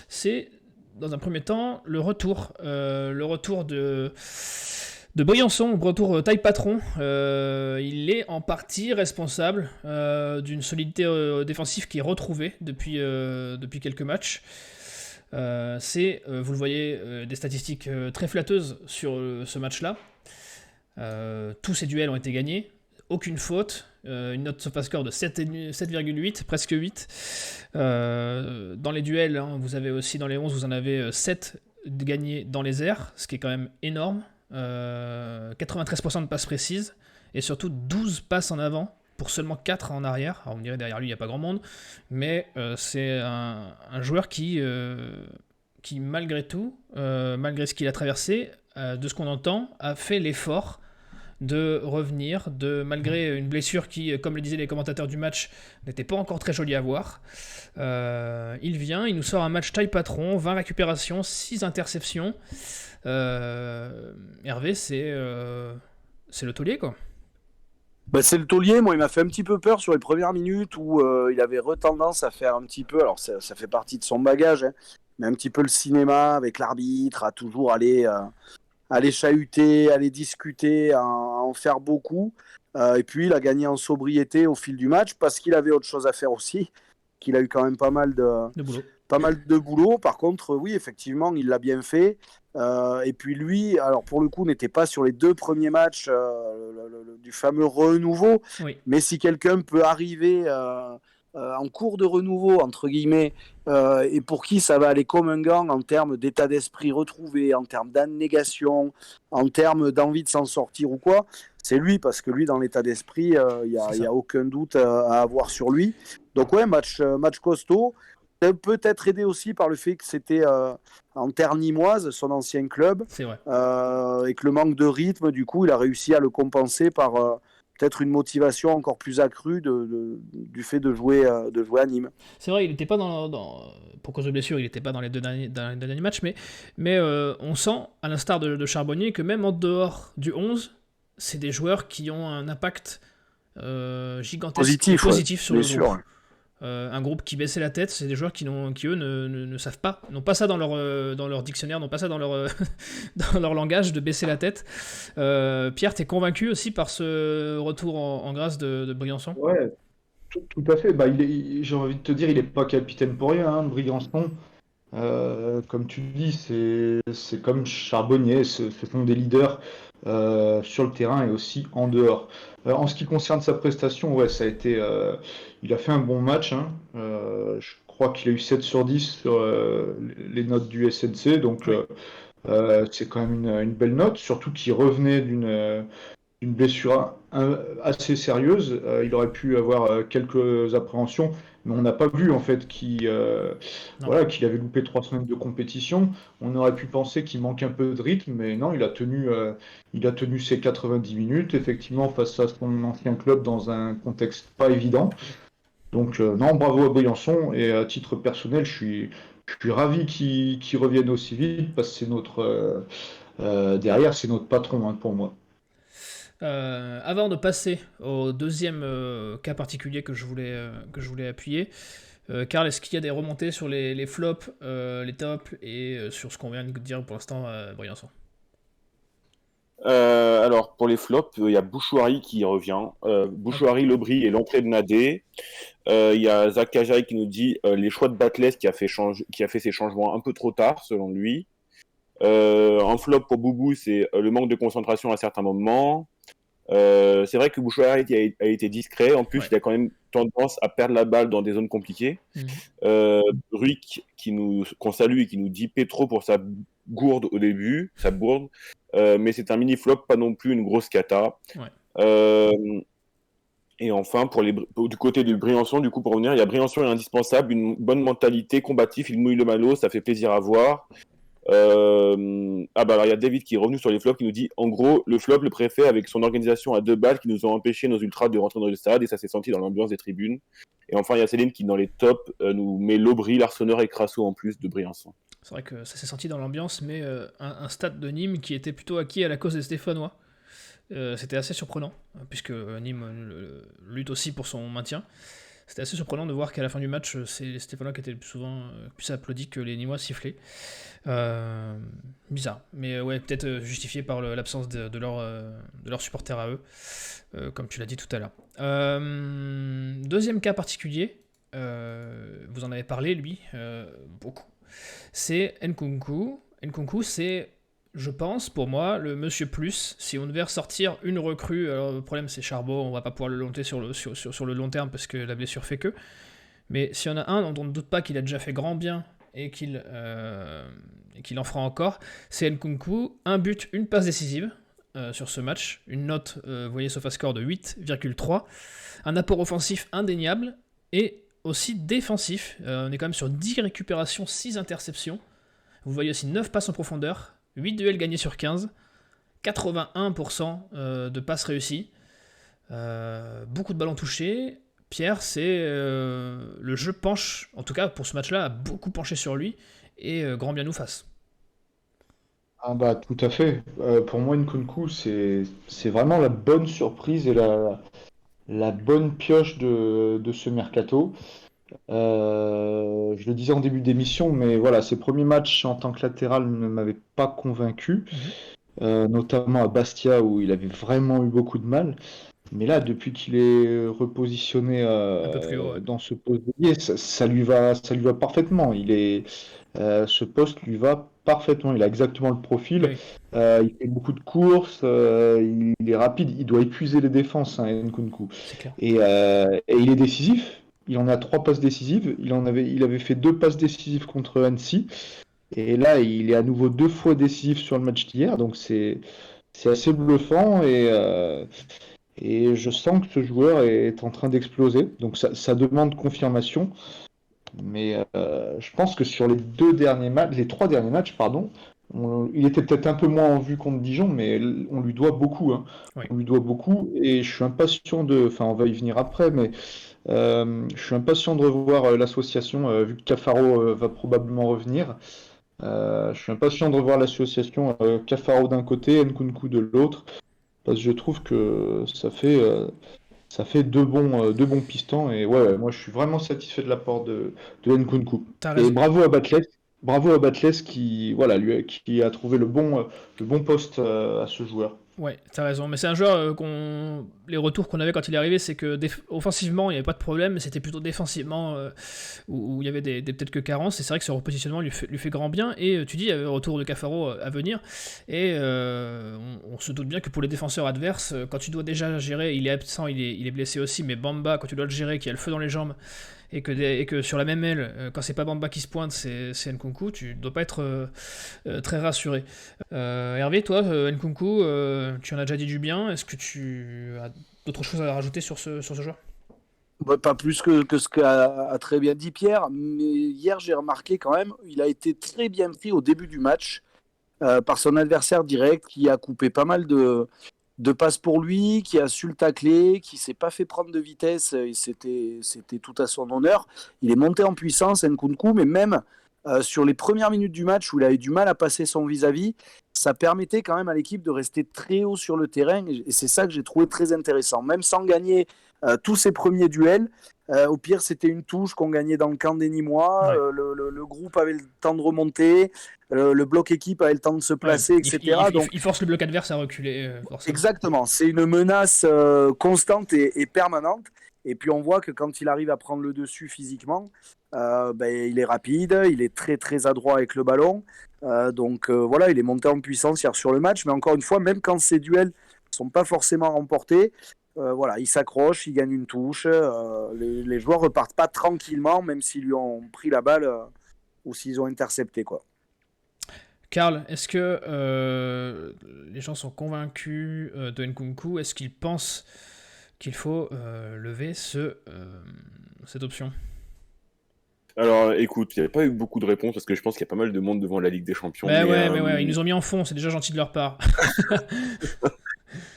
C'est, dans un premier temps, le retour de Briançon, le retour taille patron. Il est en partie responsable d'une solidité défensive qui est retrouvée depuis quelques matchs. C'est, vous le voyez, des statistiques très flatteuses sur ce match-là. Tous ces duels ont été gagnés, aucune faute, une note SofaScore de 7,8, presque 8. Dans les duels, hein, vous avez aussi dans les 11, vous en avez 7 gagnés dans les airs, ce qui est quand même énorme. 93% de passes précises et surtout 12 passes en avant pour seulement 4 en arrière. Alors on me dirait derrière lui il n'y a pas grand monde, mais c'est un joueur qui malgré tout, malgré ce qu'il a traversé, de ce qu'on entend, a fait l'effort de revenir, malgré une blessure qui, comme le disaient les commentateurs du match, n'était pas encore très jolie à voir. Il vient, il nous sort un match taille patron, 20 récupérations, 6 interceptions. Hervé, c'est le taulier, quoi. Bah, c'est le taulier. Moi, il m'a fait un petit peu peur sur les premières minutes où il avait tendance à faire un petit peu, alors ça fait partie de son bagage, hein, mais un petit peu le cinéma avec l'arbitre, à toujours aller chahuter, aller discuter, à en faire beaucoup. Et puis, il a gagné en sobriété au fil du match parce qu'il avait autre chose à faire aussi, qu'il a eu quand même pas mal de boulot. Par contre, oui, effectivement, il l'a bien fait. Et puis lui, alors pour le coup, n'était pas sur les 2 premiers matchs du fameux renouveau. Oui. Mais si quelqu'un peut arriver en cours de renouveau, entre guillemets, et pour qui ça va aller comme un gant en termes d'état d'esprit retrouvé, en termes d'abnégation, en termes d'envie de s'en sortir ou quoi, c'est lui, parce que lui, dans l'état d'esprit, il n'y a aucun doute à avoir sur lui. Donc ouais, match costaud. Peut-être aidé aussi par le fait que c'était en terre nimoise, son ancien club. C'est vrai. Et que le manque de rythme, du coup, il a réussi à le compenser par peut-être une motivation encore plus accrue du fait de jouer à Nîmes. C'est vrai, il n'était pas pour cause de blessure, il n'était pas dans les deux derniers matchs, mais on sent, à l'instar de Charbonnier, que même en dehors du 11, c'est des joueurs qui ont un impact gigantesque positif sur le groupe. Un groupe qui baissait la tête, c'est des joueurs qui eux ne savent pas, n'ont pas ça dans leur dictionnaire, n'ont pas ça dans leur dans leur langage de baisser la tête. Pierre, t'es convaincu aussi par ce retour en grâce de Briançon ? Ouais, tout à fait. Bah, j'ai envie de te dire, il n'est pas capitaine pour rien, hein, Briançon. Comme tu dis, c'est comme Charbonnier, ce sont des leaders sur le terrain et aussi en dehors. En ce qui concerne sa prestation, ouais, ça a été, il a fait un bon match, hein. Je crois qu'il a eu 7 sur 10 sur les notes du SNC, donc Oui. c'est quand même une belle note, surtout qu'il revenait d'une blessure assez sérieuse. Il aurait pu avoir quelques appréhensions, mais on n'a pas vu en fait qu'il avait loupé 3 semaines de compétition. On aurait pu penser qu'il manque un peu de rythme, mais non, il a tenu ses 90 minutes, effectivement, face à son ancien club dans un contexte pas évident. Donc non, bravo à Briançon, et à titre personnel, je suis ravi qu'il revienne aussi vite, parce que c'est derrière, c'est notre patron, hein, pour moi. Avant de passer au deuxième cas particulier que je voulais appuyer, Karl, est-ce qu'il y a des remontées sur les flops, les tops et sur ce qu'on vient de dire pour l'instant à Briançon ? Alors, pour les flops, il y a Bouchouari qui revient. Bouchouari, Lobry et l'entrée de Nadé. Il y a Zach Kajaï qui nous dit les choix de Batles qui a fait ses changements un peu trop tard, selon lui. En flop pour Boubou, c'est le manque de concentration à certains moments. C'est vrai que Bouchouari a été discret. En plus, il a quand même tendance à perdre la balle dans des zones compliquées. Ruick, qu'on salue et qui nous dit Petro pour sa gourde au début, sa bourde. Mais c'est un mini flop, pas non plus une grosse cata. Et enfin, du côté de Briançon, du coup, pour revenir, il y a Briançon est indispensable, une bonne mentalité, combatif, il mouille le maillot, ça fait plaisir à voir. Alors il y a David qui est revenu sur les flops qui nous dit en gros le flop le préfet avec son organisation à 2 balles qui nous ont empêché nos ultras de rentrer dans le stade et ça s'est senti dans l'ambiance des tribunes. Et enfin il y a Céline qui dans les tops nous met Lobry, Larsonneur et Crasso en plus de Briançon. C'est vrai que ça s'est senti dans l'ambiance, mais un stade de Nîmes qui était plutôt acquis à la cause des Stéphanois, c'était assez surprenant puisque Nîmes lutte aussi pour son maintien. C'était assez surprenant de voir qu'à la fin du match, c'est les Stéphanois qui étaient le plus applaudis que les Nîmois sifflaient. Bizarre, mais ouais, peut-être justifié par l'absence de leurs supporters à eux, comme tu l'as dit tout à l'heure. Deuxième cas particulier, vous en avez parlé, lui, beaucoup. C'est Nkunku. Nkunku, c'est, je pense, pour moi, le monsieur plus. Si on devait ressortir une recrue, alors le problème c'est Charbot, on va pas pouvoir le monter sur le long terme parce que la blessure fait que. Mais s'il y en a un dont on ne doute pas qu'il a déjà fait grand bien et qu'il en fera encore, c'est Nkunku. Un but, une passe décisive sur ce match. Une note, vous voyez, SofaScore de 8,3. Un apport offensif indéniable et aussi défensif. On est quand même sur 10 récupérations, 6 interceptions. Vous voyez aussi 9 passes en profondeur, 8 duels gagnés sur 15, 81% de passes réussies, beaucoup de ballons touchés. Pierre, c'est le jeu penche, en tout cas pour ce match-là, a beaucoup penché sur lui, et grand bien nous fasse. Ah bah tout à fait. Pour moi, Nkunku, c'est vraiment la bonne surprise et la bonne pioche de ce mercato. Je le disais en début d'émission, mais voilà, ses premiers matchs en tant que latéral ne m'avaient pas convaincu, notamment à Bastia où il avait vraiment eu beaucoup de mal. Mais là, depuis qu'il est repositionné Un peu plus haut, ouais. dans ce poste d'ailier, ça lui va parfaitement. Ce poste lui va parfaitement. Il a exactement le profil. Oui. Il fait beaucoup de courses. Il est rapide. Il doit épuiser les défenses, hein, Nkunku. C'est clair. Et il est décisif. Il en a 3 passes décisives. Il avait fait 2 passes décisives contre Annecy. Et là, il est à nouveau 2 fois décisif sur le match d'hier. Donc c'est assez bluffant. Et je sens que ce joueur est en train d'exploser. Donc ça demande confirmation. Mais je pense que sur les 3 derniers matchs, pardon, il était peut-être un peu moins en vue contre Dijon, mais on lui doit beaucoup. Hein. Oui. On lui doit beaucoup. Et je suis impatient enfin, on va y venir après, mais je suis impatient de revoir l'association, vu que Cafaro va probablement revenir. Je suis impatient de revoir l'association Cafaro d'un côté, Nkunku de l'autre. Parce que je trouve que ça fait deux bons pistons. Et ouais, moi je suis vraiment satisfait de l'apport de Nkunku. T'as Et raison. bravo à Batles qui, voilà, qui a trouvé le bon poste à ce joueur. Ouais, t'as raison. Mais c'est un joueur les retours qu'on avait quand il est arrivé, c'est que offensivement, il n'y avait pas de problème, mais c'était plutôt défensivement où il y avait peut-être que carences. Et c'est vrai que ce repositionnement lui fait grand bien. Et tu dis, il y avait un retour de Cafaro à venir. Et on se doute bien que pour les défenseurs adverses, quand tu dois déjà gérer, il est absent, il est blessé aussi, mais Bamba, quand tu dois le gérer, qui a le feu dans les jambes, et que sur la même aile, quand c'est pas Bamba qui se pointe, c'est Nkunku, tu dois pas être très rassuré. Hervé, toi, Nkunku, tu en as déjà dit du bien. Est-ce que tu as d'autres choses à rajouter sur ce joueur ? Bah, pas plus que ce qu'a très bien dit Pierre, mais hier j'ai remarqué quand même, il a été très bien pris au début du match par son adversaire direct qui a coupé pas mal de passes pour lui, qui a su le tacler, qui s'est pas fait prendre de vitesse, et c'était tout à son honneur. Il est monté en puissance, Nkunku, mais même sur les premières minutes du match où il avait du mal à passer son vis-à-vis, ça permettait quand même à l'équipe de rester très haut sur le terrain, et c'est ça que j'ai trouvé très intéressant. Même sans gagner tous ses premiers duels, au pire c'était une touche qu'on gagnait dans le camp des Nîmois, Ouais. le groupe avait le temps de remonter, le bloc équipe avait le temps de se placer, Ouais. etc. Donc, Il force le bloc adverse à reculer, forcément. exactement, c'est une menace constante et permanente. Et puis on voit que quand il arrive à prendre le dessus physiquement, il est rapide, il est très très adroit avec le ballon. Donc voilà, il est monté en puissance hier sur le match. Mais encore une fois, même quand ces duels ne sont pas forcément remportés, voilà, il s'accroche, il gagne une touche. Les joueurs repartent pas tranquillement, même s'ils lui ont pris la balle ou s'ils ont intercepté, quoi. Karl, est-ce que les gens sont convaincus de Nkunku ? Est-ce qu'ils pensent qu'il faut lever cette option ? Alors écoute, il n'y a pas eu beaucoup de réponses parce que je pense qu'il y a pas mal de monde devant la Ligue des Champions. Mais ouais, ils nous ont mis en fond, c'est déjà gentil de leur part.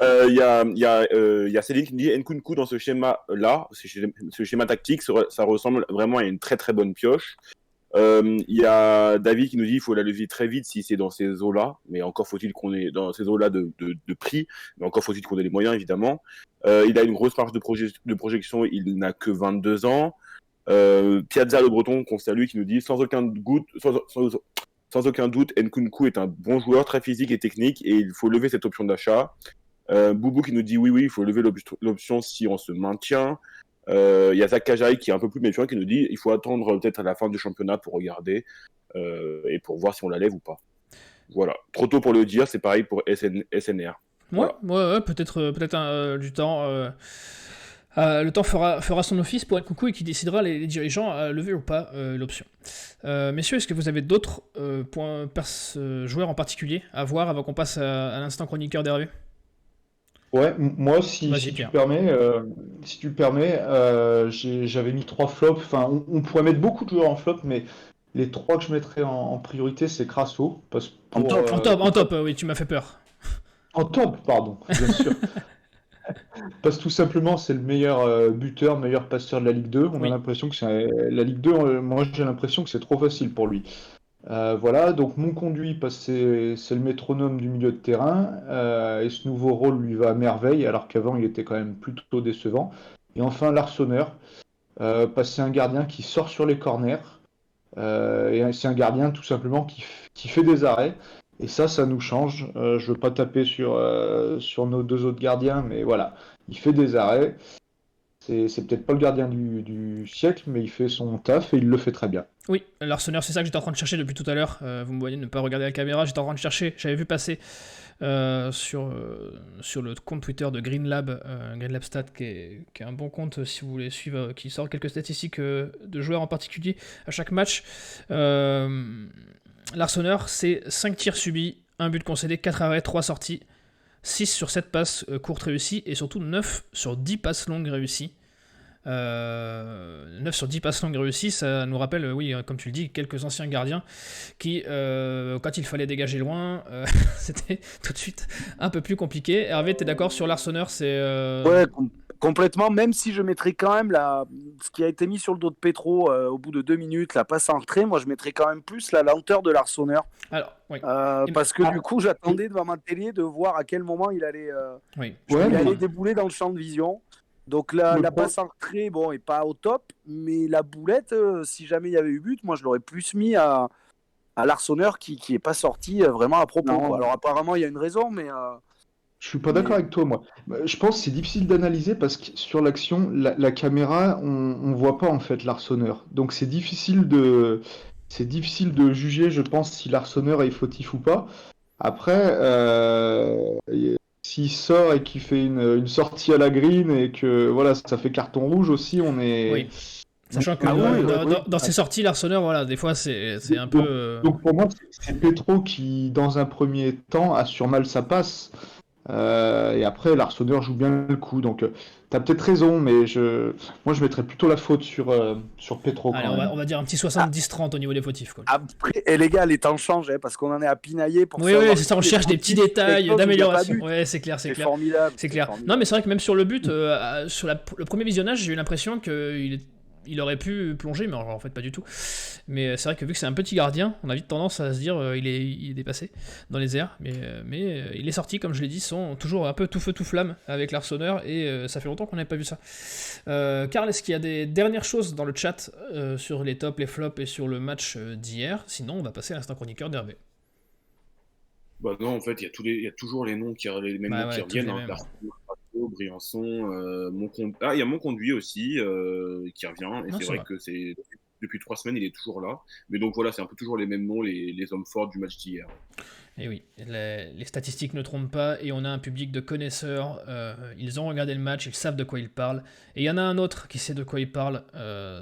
Il y a Céline qui me dit Nkunku dans ce schéma-là, ce schéma tactique, ça ressemble vraiment à une très très bonne pioche. Il y a David qui nous dit qu'il faut la lever très vite si c'est dans ces eaux-là, mais encore faut-il qu'on ait dans ces eaux-là de prix, mais encore faut-il qu'on ait les moyens évidemment. Il a une grosse marge de projection, il n'a que 22 ans. Piazza le Breton qu'on salue qui nous dit sans aucun doute Nkunku est un bon joueur très physique et technique et il faut lever cette option d'achat. Boubou qui nous dit oui il faut lever l'option si on se maintient. Il y a Zach Kajai qui est un peu plus méfiant qui nous dit il faut attendre peut-être à la fin du championnat pour regarder et pour voir si on la lève ou pas. Voilà, trop tôt pour le dire, c'est pareil pour SNR. Voilà. Ouais, peut-être du temps. Le temps fera son office pour Nkunku et qui décidera les dirigeants à lever ou pas l'option. Messieurs, est-ce que vous avez d'autres joueurs en particulier à voir avant qu'on passe à l'instant chroniqueur d'Hervé ? Ouais, moi, si tu permets, j'avais mis 3 flops. Enfin, on pourrait mettre beaucoup de joueurs en flop, mais les 3 que je mettrais en priorité, c'est Crasso. En top, oui, tu m'as fait peur. En temple, pardon, bien sûr. Parce que tout simplement, c'est le meilleur buteur, meilleur passeur de la Ligue 2. On a l'impression que la Ligue 2, moi j'ai l'impression que c'est trop facile pour lui. Voilà, donc mon conduit, parce que c'est le métronome du milieu de terrain, et ce nouveau rôle lui va à merveille, alors qu'avant il était quand même plutôt décevant. Et enfin l'Arseneur, parce que c'est un gardien qui sort sur les corners, et c'est un gardien tout simplement qui fait des arrêts. Et ça nous change. Je veux pas taper sur nos deux autres gardiens, mais voilà, il fait des arrêts. C'est peut-être pas le gardien du siècle, mais il fait son taf et il le fait très bien. Oui, l'Arseneur, c'est ça que j'étais en train de chercher depuis tout à l'heure. Vous me voyez ne pas regarder la caméra, j'étais en train de chercher. J'avais vu passer sur le compte Twitter de Greenlab, GreenLabStat, qui est un bon compte si vous voulez suivre, qui sort quelques statistiques de joueurs en particulier à chaque match. L'Arseneur, c'est 5 tirs subis, 1 but concédé, 4 arrêts, 3 sorties, 6 sur 7 passes courtes réussies et surtout 9 sur 10 passes longues réussies. 9 sur 10 passes longues réussies, ça nous rappelle, oui, comme tu le dis, quelques anciens gardiens qui, quand il fallait dégager loin, c'était tout de suite un peu plus compliqué. Hervé, t'es d'accord sur l'Arseneur, c'est... Ouais, complètement, même si je mettrais quand même ce qui a été mis sur le dos de Petro au bout de 2 minutes, la passe en retrait, moi je mettrais quand même plus la lenteur de l'Arseneur. Alors, oui. Parce que du coup, j'attendais devant ma télé de voir à quel moment il allait, oui. il allait débouler dans le champ de vision. Donc la passe en retrait, bon, est pas au top, mais la boulette, si jamais il y avait eu but, moi je l'aurais plus mis à l'Arseneur qui est pas sorti vraiment à propos. Quoi. Alors apparemment il y a une raison, mais... Je suis pas d'accord avec toi, moi. Je pense que c'est difficile d'analyser parce que sur l'action, la caméra, on voit pas en fait l'Arseneur. Donc c'est difficile de juger, je pense, si l'Arseneur est fautif ou pas. Après, s'il sort et qu'il fait une sortie à la green et que voilà, ça fait carton rouge aussi, on est. Oui. Sachant que dans ces sorties, l'Arseneur, voilà, des fois c'est un peu. Donc pour moi, c'est Petro qui, dans un premier temps, assure mal sa passe. Et après, l'Arseneur joue bien le coup. Donc, t'as peut-être raison, mais moi, je mettrais plutôt la faute sur Petro. Allez, on va dire un petit 70-30 au niveau des fautifs. Quoi. Après, et les gars, les temps changent, hein, parce qu'on en est à pinailler pour oui, c'est ça, on cherche des petits détails d'amélioration. Ouais, c'est clair. Formidable. C'est clair. Non, mais c'est vrai que même sur le but, sur le premier visionnage, j'ai eu l'impression qu'il aurait pu plonger, mais en fait pas du tout. Mais c'est vrai que vu que c'est un petit gardien, on a vite tendance à se dire il est dépassé dans les airs. Mais il est sorti, comme je l'ai dit, sont toujours un peu tout feu tout flamme avec l'Arseneur et ça fait longtemps qu'on n'avait pas vu ça. Karl, est-ce qu'il y a des dernières choses dans le chat sur les tops, les flops et sur le match d'hier? Sinon, on va passer à l'instant chroniqueur d'Hervé. Bah non, en fait, il y a toujours les mêmes noms qui reviennent. Briançon, il y a mon conduit aussi qui revient, et c'est vrai que depuis 3 semaines il est toujours là, mais donc voilà, c'est un peu toujours les mêmes noms, les hommes forts du match d'hier. Et oui, les statistiques ne trompent pas et on a un public de connaisseurs, ils ont regardé le match, ils savent de quoi ils parlent, et il y en a un autre qui sait de quoi il parle,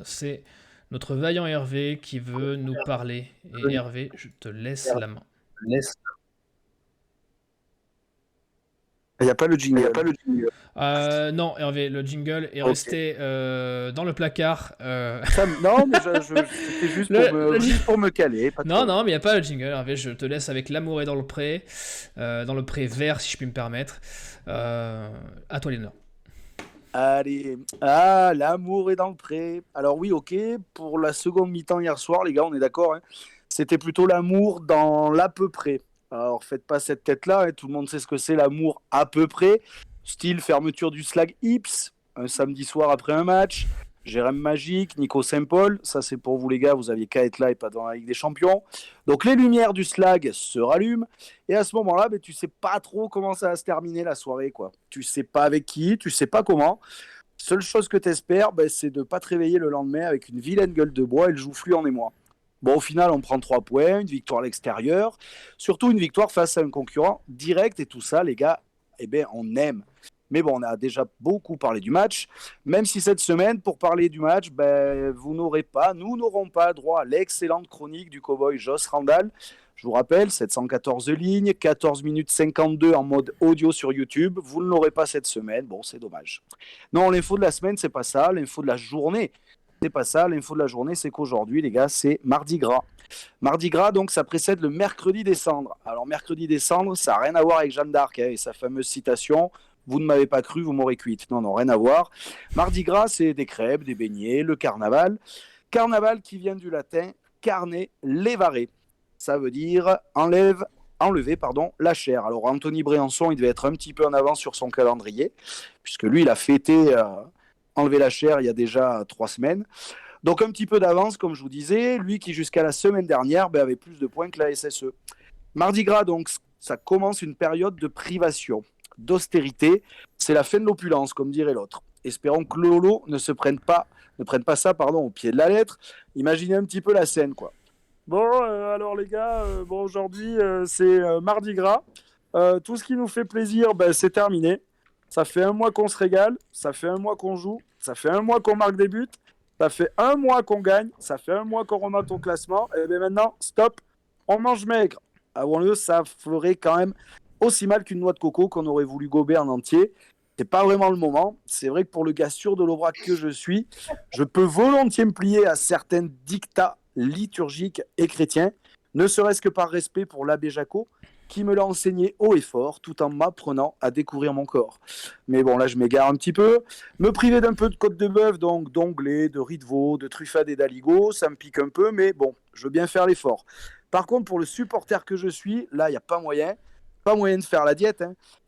c'est notre vaillant Hervé qui veut nous parler. Et Hervé, je te laisse la main. Il n'y a pas le jingle. Non, Hervé, le jingle est resté dans le placard. Non, mais c'était juste pour me caler. Non, mais il n'y a pas le jingle, Hervé. Je te laisse avec L'amour est dans le pré vert, si je puis me permettre. À toi, l'honneur. Allez, l'amour est dans le pré. Alors oui, ok, pour la seconde mi-temps hier soir, les gars, on est d'accord, hein, c'était plutôt l'amour dans l'à peu près. Alors, faites pas cette tête-là, hein, tout le monde sait ce que c'est l'amour à peu près. Style fermeture du Slag Ips, un samedi soir après un match. Jérém Magique, Nico Saint-Paul, ça c'est pour vous les gars, vous aviez qu'à être là et pas dans la Ligue des Champions. Donc les lumières du Slag se rallument, et à ce moment-là, tu sais pas trop comment ça va se terminer la soirée, quoi. Tu sais pas avec qui, tu sais pas comment. Seule chose que t'espères, c'est de pas te réveiller le lendemain avec une vilaine gueule de bois et le joufflu en émoi. Bon, au final, on prend 3 points, une victoire à l'extérieur, surtout une victoire face à un concurrent direct, et tout ça, les gars, on aime. Mais bon, on a déjà beaucoup parlé du match, même si cette semaine, pour parler du match, nous n'aurons pas droit à l'excellente chronique du cowboy Joss Randall. Je vous rappelle, 714 lignes, 14 minutes 52 en mode audio sur YouTube. Vous ne l'aurez pas cette semaine, bon, c'est dommage. Non, l'info de la semaine, c'est pas ça. L'info de la journée, C'est pas ça, l'info de la journée, c'est qu'aujourd'hui, les gars, c'est Mardi Gras. Mardi Gras, donc, ça précède le mercredi des cendres. Alors, mercredi des cendres, ça n'a rien à voir avec Jeanne d'Arc et sa fameuse citation « Vous ne m'avez pas cru, vous m'aurez cuite ». Non, rien à voir. Mardi Gras, c'est des crêpes, des beignets, le carnaval. Carnaval qui vient du latin « carne levare ». Ça veut dire enlever la chair. Alors, Anthony Briançon, il devait être un petit peu en avance sur son calendrier, puisque lui, il a fêté enlever la chair il y a déjà 3 semaines. Donc, un petit peu d'avance, comme je vous disais. Lui qui, jusqu'à la semaine dernière, avait plus de points que la SSE. Mardi Gras, donc, ça commence une période de privation, d'austérité. C'est la fin de l'opulence, comme dirait l'autre. Espérons que Lolo ne prenne pas ça au pied de la lettre. Imaginez un petit peu la scène, quoi. Bon, alors les gars, aujourd'hui, c'est Mardi Gras. Tout ce qui nous fait plaisir, c'est terminé. Ça fait 1 mois qu'on se régale, ça fait 1 mois qu'on joue, ça fait 1 mois qu'on marque des buts, ça fait 1 mois qu'on gagne, ça fait 1 mois qu'on remonte au classement. Et bien maintenant, stop, on mange maigre. Avouons-le, ça ferait quand même aussi mal qu'une noix de coco qu'on aurait voulu gober en entier. C'est pas vraiment le moment. C'est vrai que pour le gars sûr de l'Aubrac que je suis, je peux volontiers me plier à certains dictats liturgiques et chrétiens, ne serait-ce que par respect pour l'abbé Jacot, qui me l'a enseigné haut et fort, tout en m'apprenant à découvrir mon corps. Mais bon, là, je m'égare un petit peu. Me priver d'un peu de côte de bœuf, donc d'onglet, de riz de veau, de truffade et d'aligot, ça me pique un peu, mais bon, je veux bien faire l'effort. Par contre, pour le supporter que je suis, là, il n'y a pas moyen de faire la diète.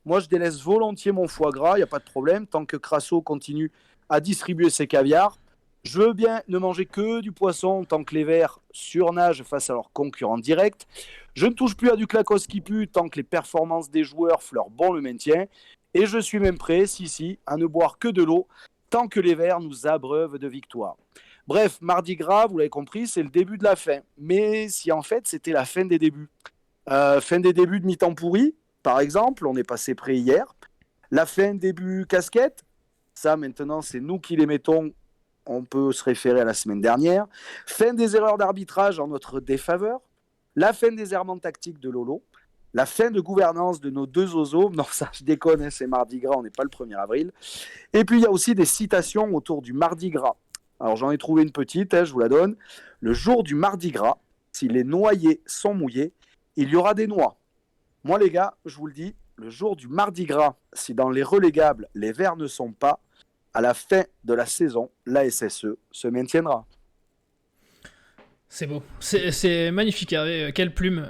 Moi, je délaisse volontiers mon foie gras, il n'y a pas de problème, tant que Crasso continue à distribuer ses caviars. Je veux bien ne manger que du poisson tant que les Verts surnagent face à leurs concurrents directs. Je ne touche plus à du clacos qui pue tant que les performances des joueurs fleurent bon le maintien. Et je suis même prêt, à ne boire que de l'eau tant que les Verts nous abreuvent de victoire. Bref, Mardi Gras, vous l'avez compris, c'est le début de la fin. Mais si en fait c'était la fin des débuts. Fin des débuts de mi-temps pourri, par exemple, on est passé près hier. La fin début casquette, ça maintenant c'est nous qui les mettons. On peut se référer à la semaine dernière. Fin des erreurs d'arbitrage en notre défaveur. La fin des errements tactiques de Lolo. La fin de gouvernance de nos 2 oiseaux. Non, ça, je déconne, c'est Mardi Gras, on n'est pas le 1er avril. Et puis, il y a aussi des citations autour du Mardi Gras. Alors, j'en ai trouvé une petite, je vous la donne. Le jour du Mardi Gras, si les noyés sont mouillés, il y aura des noix. Moi, les gars, je vous le dis, le jour du Mardi Gras, si dans les relégables, les Verts ne sont pas, à la fin de la saison, la SSE se maintiendra. C'est beau. C'est magnifique, Hervé. Quelle plume.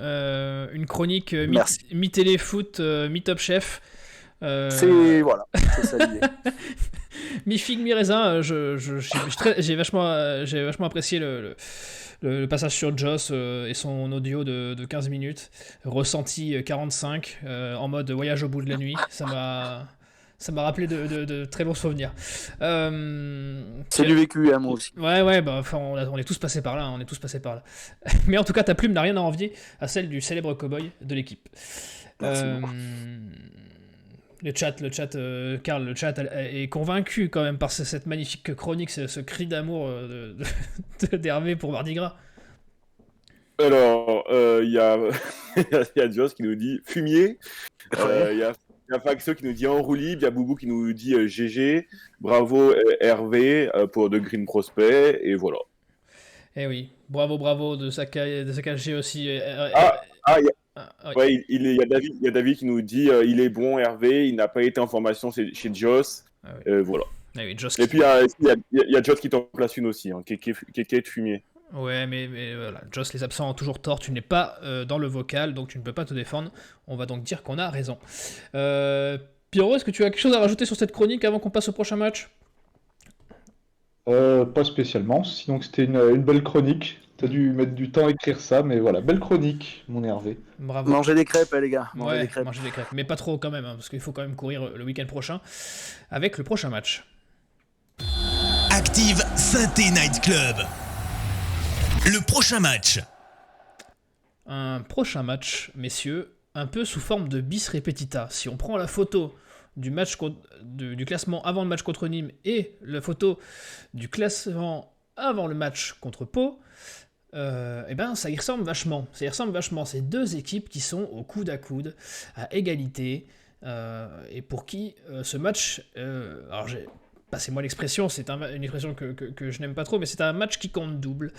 Une chronique mi-téléfoot, mi-top chef. C'est ça l'idée. Mi-figue, mi-raisin. J'ai vachement apprécié le passage sur Joss et son audio de 15 minutes. Ressenti 45 en mode voyage au bout de la nuit. Ça m'a rappelé de très bons souvenirs. C'est du vécu, moi aussi. Ouais, on est tous passés par là. Mais en tout cas, ta plume n'a rien à envier à celle du célèbre cow-boy de l'équipe. Le chat, Karl, le chat est convaincu quand même par cette magnifique chronique, ce cri d'amour d'Hervé pour Mardi Gras. Alors, il y a Joss qui nous dit fumier. Il y a Faxo qui nous dit en roue libre, il y a Boubou qui nous dit GG, bravo Hervé pour The Green Prospect, et voilà. Eh oui, bravo de Sakashi aussi. Il y a David qui nous dit il est bon Hervé, il n'a pas été en formation chez Joss, voilà. Eh oui, et puis il y a Joss qui t'en place une aussi, Kéké de fumier. Ouais, mais voilà, Joss, les absents ont toujours tort, tu n'es pas dans le vocal, donc tu ne peux pas te défendre. On va donc dire qu'on a raison. Pierrot, est-ce que tu as quelque chose à rajouter sur cette chronique avant qu'on passe au prochain match ? Pas spécialement, sinon c'était une belle chronique. T'as dû mettre du temps à écrire ça, mais voilà, belle chronique, mon Hervé. Bravo. Mangez des crêpes, les gars. Mangez des crêpes, mais pas trop quand même, parce qu'il faut quand même courir le week-end prochain avec le prochain match. Active Synthé Night Club. Le prochain match. Un prochain match, messieurs, un peu sous forme de bis repetita. Si on prend la photo du classement avant le match contre Nîmes et la photo du classement avant le match contre Pau, ça y ressemble vachement. Ces 2 équipes qui sont au coude à coude, à égalité, et pour qui ce match... passez-moi l'expression, c'est une expression que je n'aime pas trop, mais c'est un match qui compte double,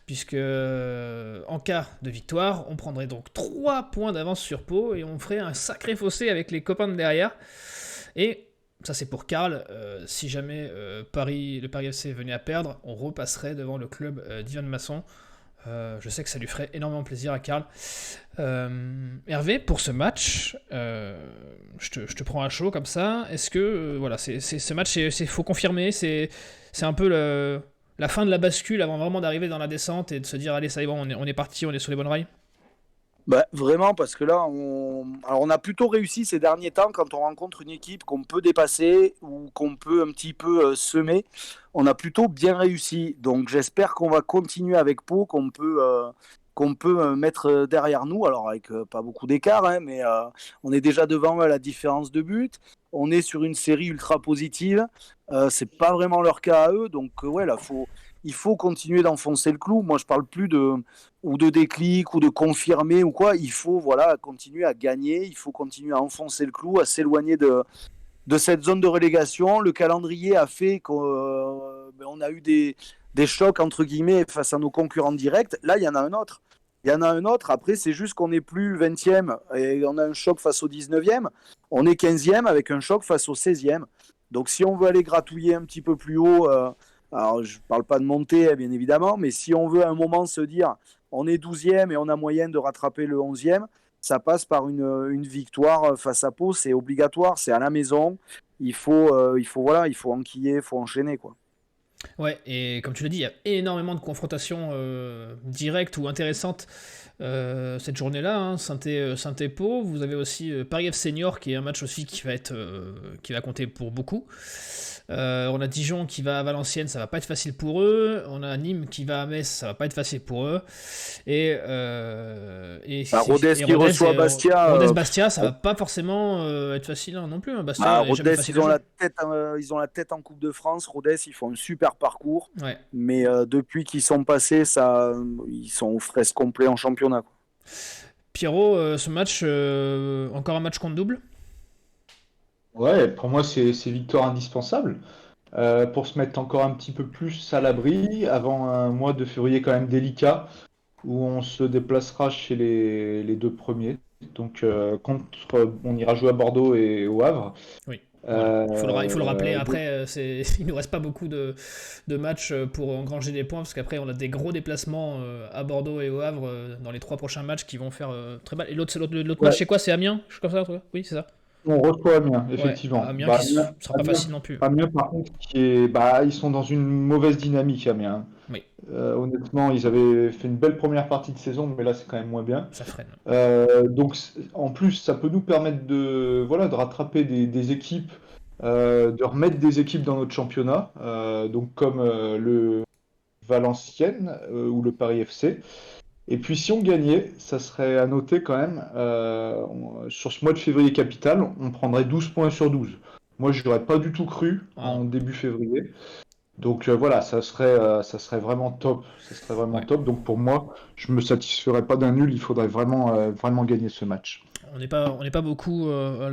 puisque en cas de victoire, on prendrait donc 3 points d'avance sur Pau, et on ferait un sacré fossé avec les copains de derrière. Et ça c'est pour Karl, si jamais le Paris FC venait à perdre, on repasserait devant le club d'Yvan Masson. Je sais que ça lui ferait énormément plaisir à Karl. Hervé, pour ce match, je te prends à chaud comme ça. Est-ce que voilà, ce match, faut confirmer, c'est un peu la fin de la bascule avant vraiment d'arriver dans la descente et de se dire allez, ça y est, bon, on est parti, on est sur les bonnes rails? Bah, vraiment, parce que là, on a plutôt réussi ces derniers temps quand on rencontre une équipe qu'on peut dépasser ou qu'on peut un petit peu semer. On a plutôt bien réussi. Donc j'espère qu'on va continuer avec Pau, qu'on peut mettre derrière nous. Alors avec pas beaucoup d'écart, hein, mais on est déjà devant la différence de but. On est sur une série ultra positive. C'est pas vraiment leur cas à eux. Donc ouais, là, il faut continuer d'enfoncer le clou. Moi, je parle plus de déclic ou de confirmer ou quoi. Il faut continuer à gagner. Il faut continuer à enfoncer le clou, à s'éloigner de cette zone de relégation. Le calendrier a fait qu'on a eu des chocs, entre guillemets, face à nos concurrents directs. Là, il y en a un autre. Après, c'est juste qu'on n'est plus 20e et on a un choc face au 19e. On est 15e avec un choc face au 16e. Donc, si on veut aller gratouiller un petit peu plus haut... alors, je ne parle pas de monter, bien évidemment, mais si on veut à un moment se dire on est 12e et on a moyen de rattraper le 11e, ça passe par une victoire face à Pau. C'est obligatoire, c'est à la maison. Il faut enquiller, il faut enchaîner, quoi. Ouais, et comme tu l'as dit, il y a énormément de confrontations directes ou intéressantes cette journée-là, hein. Saint-Épau, vous avez aussi Paris F Senior qui est un match aussi qui va compter pour beaucoup. On a Dijon qui va à Valenciennes, ça va pas être facile pour eux. On a Nîmes qui va à Metz, ça va pas être facile pour eux. Et Rodez qui reçoit Bastia. Rodez-Bastia, ça va pas forcément être facile non plus. Hein. Bastia, Rodez, ils ont la tête en Coupe de France. Rodez, ils font un super parcours. Ouais. Mais depuis qu'ils sont passés, ils sont aux fraises complets en championnat, quoi. Pierrot, ce match, encore un match contre double? Ouais, pour moi, c'est victoire indispensable pour se mettre encore un petit peu plus à l'abri avant un mois de février quand même délicat où on se déplacera chez les 2 premiers. Donc, on ira jouer à Bordeaux et au Havre. Oui. Voilà. Il faut le rappeler. Après, il nous reste pas beaucoup de matchs pour engranger des points parce qu'après, on a des gros déplacements à Bordeaux et au Havre dans les 3 prochains matchs qui vont faire très mal. Et l'autre match, c'est quoi? C'est Amiens? Je suis comme ça, toi? Oui, c'est ça. On reçoit Amiens, effectivement. Ouais, Amiens qui sera pas facile non plus. Amiens, par contre, ils sont dans une mauvaise dynamique, Amiens. Oui. Honnêtement, ils avaient fait une belle première partie de saison, mais là, c'est quand même moins bien. Ça freine. Donc, en plus, ça peut nous permettre de rattraper des équipes, de remettre des équipes dans notre championnat, donc comme le Valenciennes ou le Paris FC. Et puis si on gagnait, ça serait à noter quand même, sur ce mois de février capital, on prendrait 12 points sur 12. Moi, je n'aurais pas du tout cru en début février. Donc voilà, ça serait vraiment top. Ça serait vraiment top. Donc pour moi, je ne me satisferais pas d'un nul. Il faudrait vraiment gagner ce match. On n'est pas beaucoup à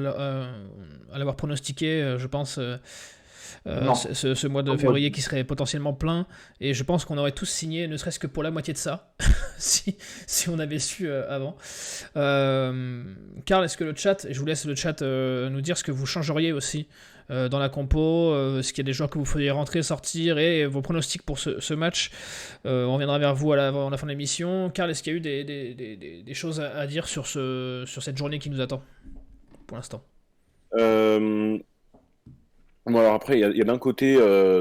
l'avoir pronostiqué, je pense. Ce mois de février qui serait potentiellement plein, et je pense qu'on aurait tous signé ne serait-ce que pour la moitié de ça si on avait su avant. Karl, est-ce que le chat, et je vous laisse le chat nous dire ce que vous changeriez aussi dans la compo, est-ce qu'il y a des joueurs que vous feriez rentrer, sortir, et vos pronostics pour ce match. On reviendra vers vous à la fin de l'émission. Karl, est-ce qu'il y a eu des choses à dire sur cette journée qui nous attend pour l'instant? Bon, alors après, il y a d'un côté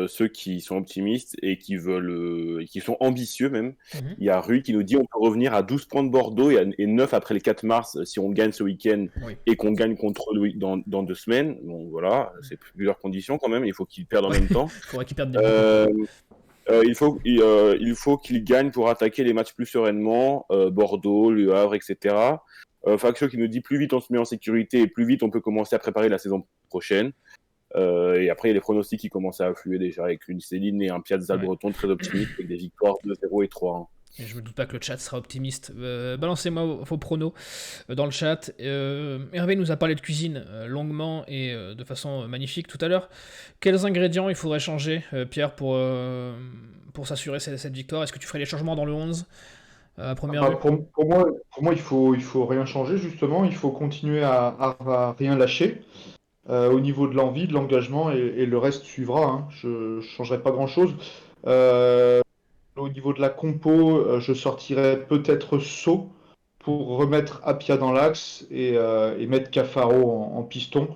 ceux qui sont optimistes et qui veulent, qui sont ambitieux même. Il y a Rui qui nous dit on peut revenir à 12 points de Bordeaux et 9 après le 4 mars si on gagne ce week-end et qu'on gagne contre eux dans 2 semaines. Bon, voilà, c'est plusieurs conditions quand même. Il faut qu'ils perdent en même temps. Il faudrait qu'ils perdent des il faut qu'ils gagnent pour attaquer les matchs plus sereinement. Bordeaux, Le Havre, etc. Faccio qui nous dit plus vite on se met en sécurité et plus vite on peut commencer à préparer la saison prochaine. Et après, il y a les pronostics qui commencent à affluer déjà avec une Céline et un Piazza breton très optimiste avec des victoires 2-0 et 3-1. Et je me doute pas que le chat sera optimiste. Balancez-moi vos pronos dans le chat. Hervé nous a parlé de cuisine longuement et de façon magnifique tout à l'heure. Quels ingrédients il faudrait changer, Pierre, pour s'assurer cette victoire? Est-ce que tu ferais les changements dans le 11 à première vue? Pour moi, il faut rien changer, justement. Il faut continuer à rien lâcher au niveau de l'envie, de l'engagement, et le reste suivra, hein. Je ne changerai pas grand-chose. Au niveau de la compo, je sortirais peut-être Sceaux pour remettre Apia dans l'axe et mettre Cafaro en piston.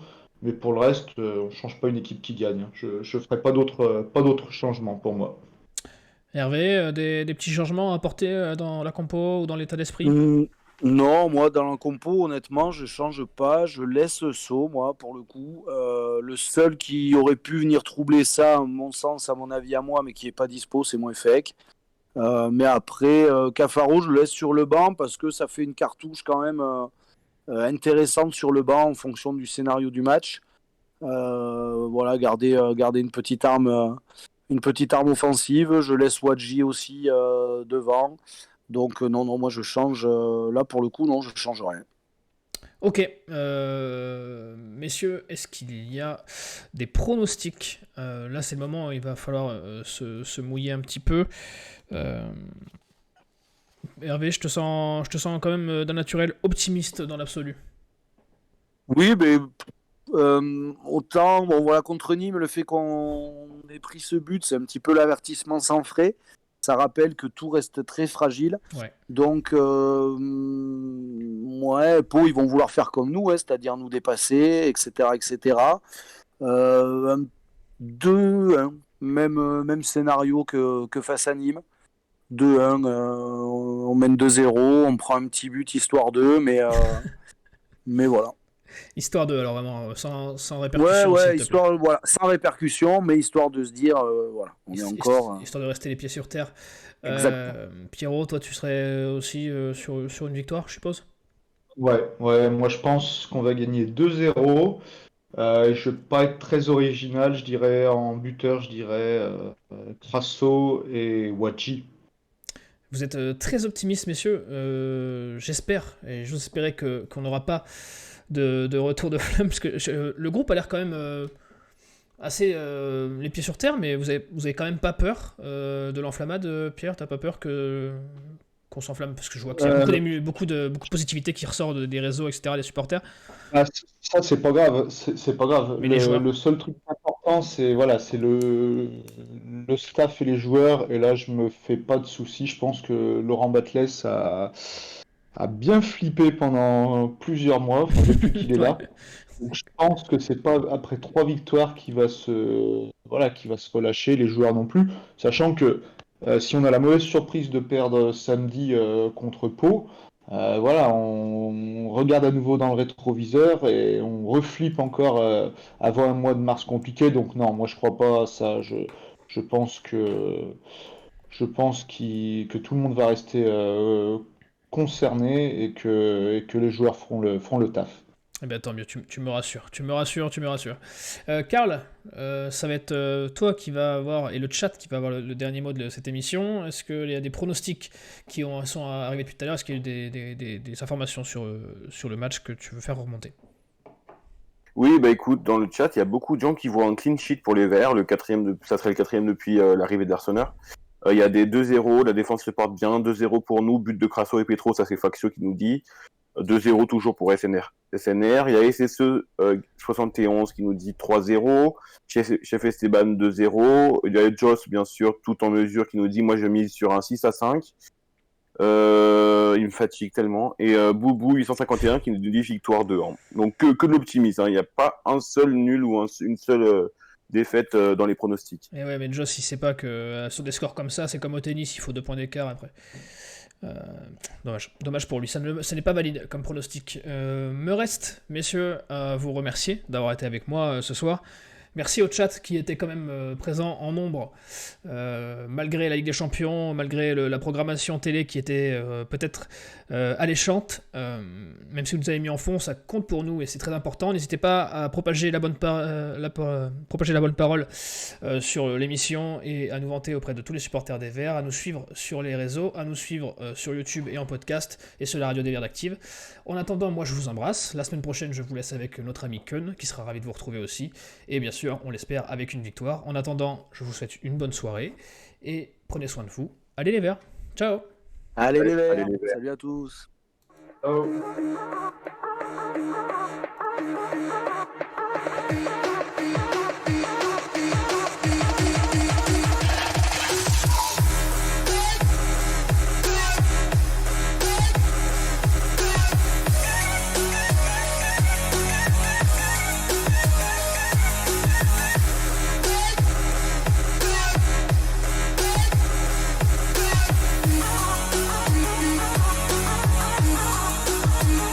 Mais pour le reste, on ne change pas une équipe qui gagne, hein. Je ne ferai pas d'autres changements pour moi. Hervé, des petits changements à apporter dans la compo ou dans l'état d'esprit? Non, moi dans la compo, honnêtement, je change pas, je laisse Sceaux, moi, pour le coup. Le seul qui aurait pu venir troubler ça, à mon sens, à mon avis à moi, mais qui est pas dispo, c'est Moefek. Mais après, Cafaro, je le laisse sur le banc parce que ça fait une cartouche quand même intéressante sur le banc en fonction du scénario du match. Voilà, garder une petite arme offensive. Je laisse Wadji aussi devant. Donc non, moi je change. Là pour le coup, non, je change rien. Ok, messieurs, est-ce qu'il y a des pronostics? Là, c'est le moment où il va falloir se mouiller un petit peu. Hervé, je te sens quand même d'un naturel optimiste dans l'absolu. Oui, mais autant, bon voilà, contre Nîmes, le fait qu'on ait pris ce but, c'est un petit peu l'avertissement sans frais. Ça rappelle que tout reste très fragile. Ouais. Donc, Pau, ils vont vouloir faire comme nous, c'est-à-dire nous dépasser, etc. etc. 2-1, même scénario que face à Nîmes. 2-1, on mène 2-0, on prend un petit but histoire d'eux, mais voilà. Histoire de, alors vraiment, sans répercussion. Ouais, histoire, voilà, sans répercussion, mais histoire de se dire, voilà, on est encore. Histoire de rester les pieds sur terre. Exactement. Pierrot, toi, tu serais aussi sur une victoire, je suppose? Ouais, moi je pense qu'on va gagner 2-0. Je ne vais pas être très original, je dirais en buteur, je dirais Crasso et Wadji. Vous êtes très optimistes, messieurs. J'espère, et j'ose espérer qu'on n'aura pas de retour de flamme, parce que le groupe a l'air quand même assez les pieds sur terre, mais vous avez quand même pas peur de l'enflammade, Pierre? T'as pas peur qu'on s'enflamme? Parce que je vois qu'il y a beaucoup de positivité qui ressort des réseaux, etc., des supporters. Ah, ça, c'est pas grave. C'est pas grave. Mais les joueurs. Le seul truc important, c'est le staff et les joueurs. Et là, je me fais pas de soucis. Je pense que Laurent Batles a bien flippé pendant plusieurs mois, enfin, depuis qu'il est là. Donc, je pense que c'est pas après 3 victoires qu'il va se relâcher, les joueurs non plus. Sachant que si on a la mauvaise surprise de perdre samedi contre Pau, on regarde à nouveau dans le rétroviseur et on reflippe encore avant un mois de mars compliqué. Donc non, moi je crois pas à ça. Je pense que tout le monde va rester concerné et que les joueurs feront le taf. Eh bien, tant mieux, tu me rassures. Karl, ça va être toi qui va avoir, et le chat qui va avoir le dernier mot de cette émission. Est-ce qu'il y a des pronostics qui sont arrivés depuis tout à l'heure? Est-ce qu'il y a eu des informations sur le match que tu veux faire remonter? Oui, bah écoute, dans le chat, il y a beaucoup de gens qui voient un clean sheet pour les Verts. Ça serait le 4e depuis l'arrivée d'Arsenal. Il y a des 2-0, la défense reporte bien, 2-0 pour nous, but de Crasso et Petro, ça c'est Faxio qui nous dit. 2-0 toujours pour SNR. Il y a SSE 71 qui nous dit 3-0. Chef Esteban 2-0. Il y a Joss, bien sûr, tout en mesure, qui nous dit moi je mise sur un 6-5. Il me fatigue tellement. Et Boubou 851 qui nous dit victoire 2-1. Donc que de l'optimisme. Il n'y a pas un seul nul ou une seule défaite dans les pronostics. Et ouais, mais Joss, il sait pas que sur des scores comme ça, c'est comme au tennis, il faut 2 points d'écart après. Dommage pour lui, ça n'est pas valide comme pronostic. Me reste, messieurs, à vous remercier d'avoir été avec moi ce soir. Merci au chat qui était quand même présent en nombre, malgré la Ligue des Champions, malgré la programmation télé qui était peut-être alléchante. Même si vous nous avez mis en fond, ça compte pour nous et c'est très important. N'hésitez pas à propager la bonne parole sur l'émission et à nous vanter auprès de tous les supporters des Verts, à nous suivre sur les réseaux, à nous suivre sur YouTube et en podcast et sur la radio des Verts d'Active. En attendant, moi je vous embrasse. La semaine prochaine, je vous laisse avec notre ami Keun qui sera ravi de vous retrouver aussi. Et bien sûr, on l'espère avec une victoire. En attendant, je vous souhaite une bonne soirée et prenez soin de vous. Allez les Verts, ciao. Allez les Verts, allez les Verts. salut à tous. Ciao.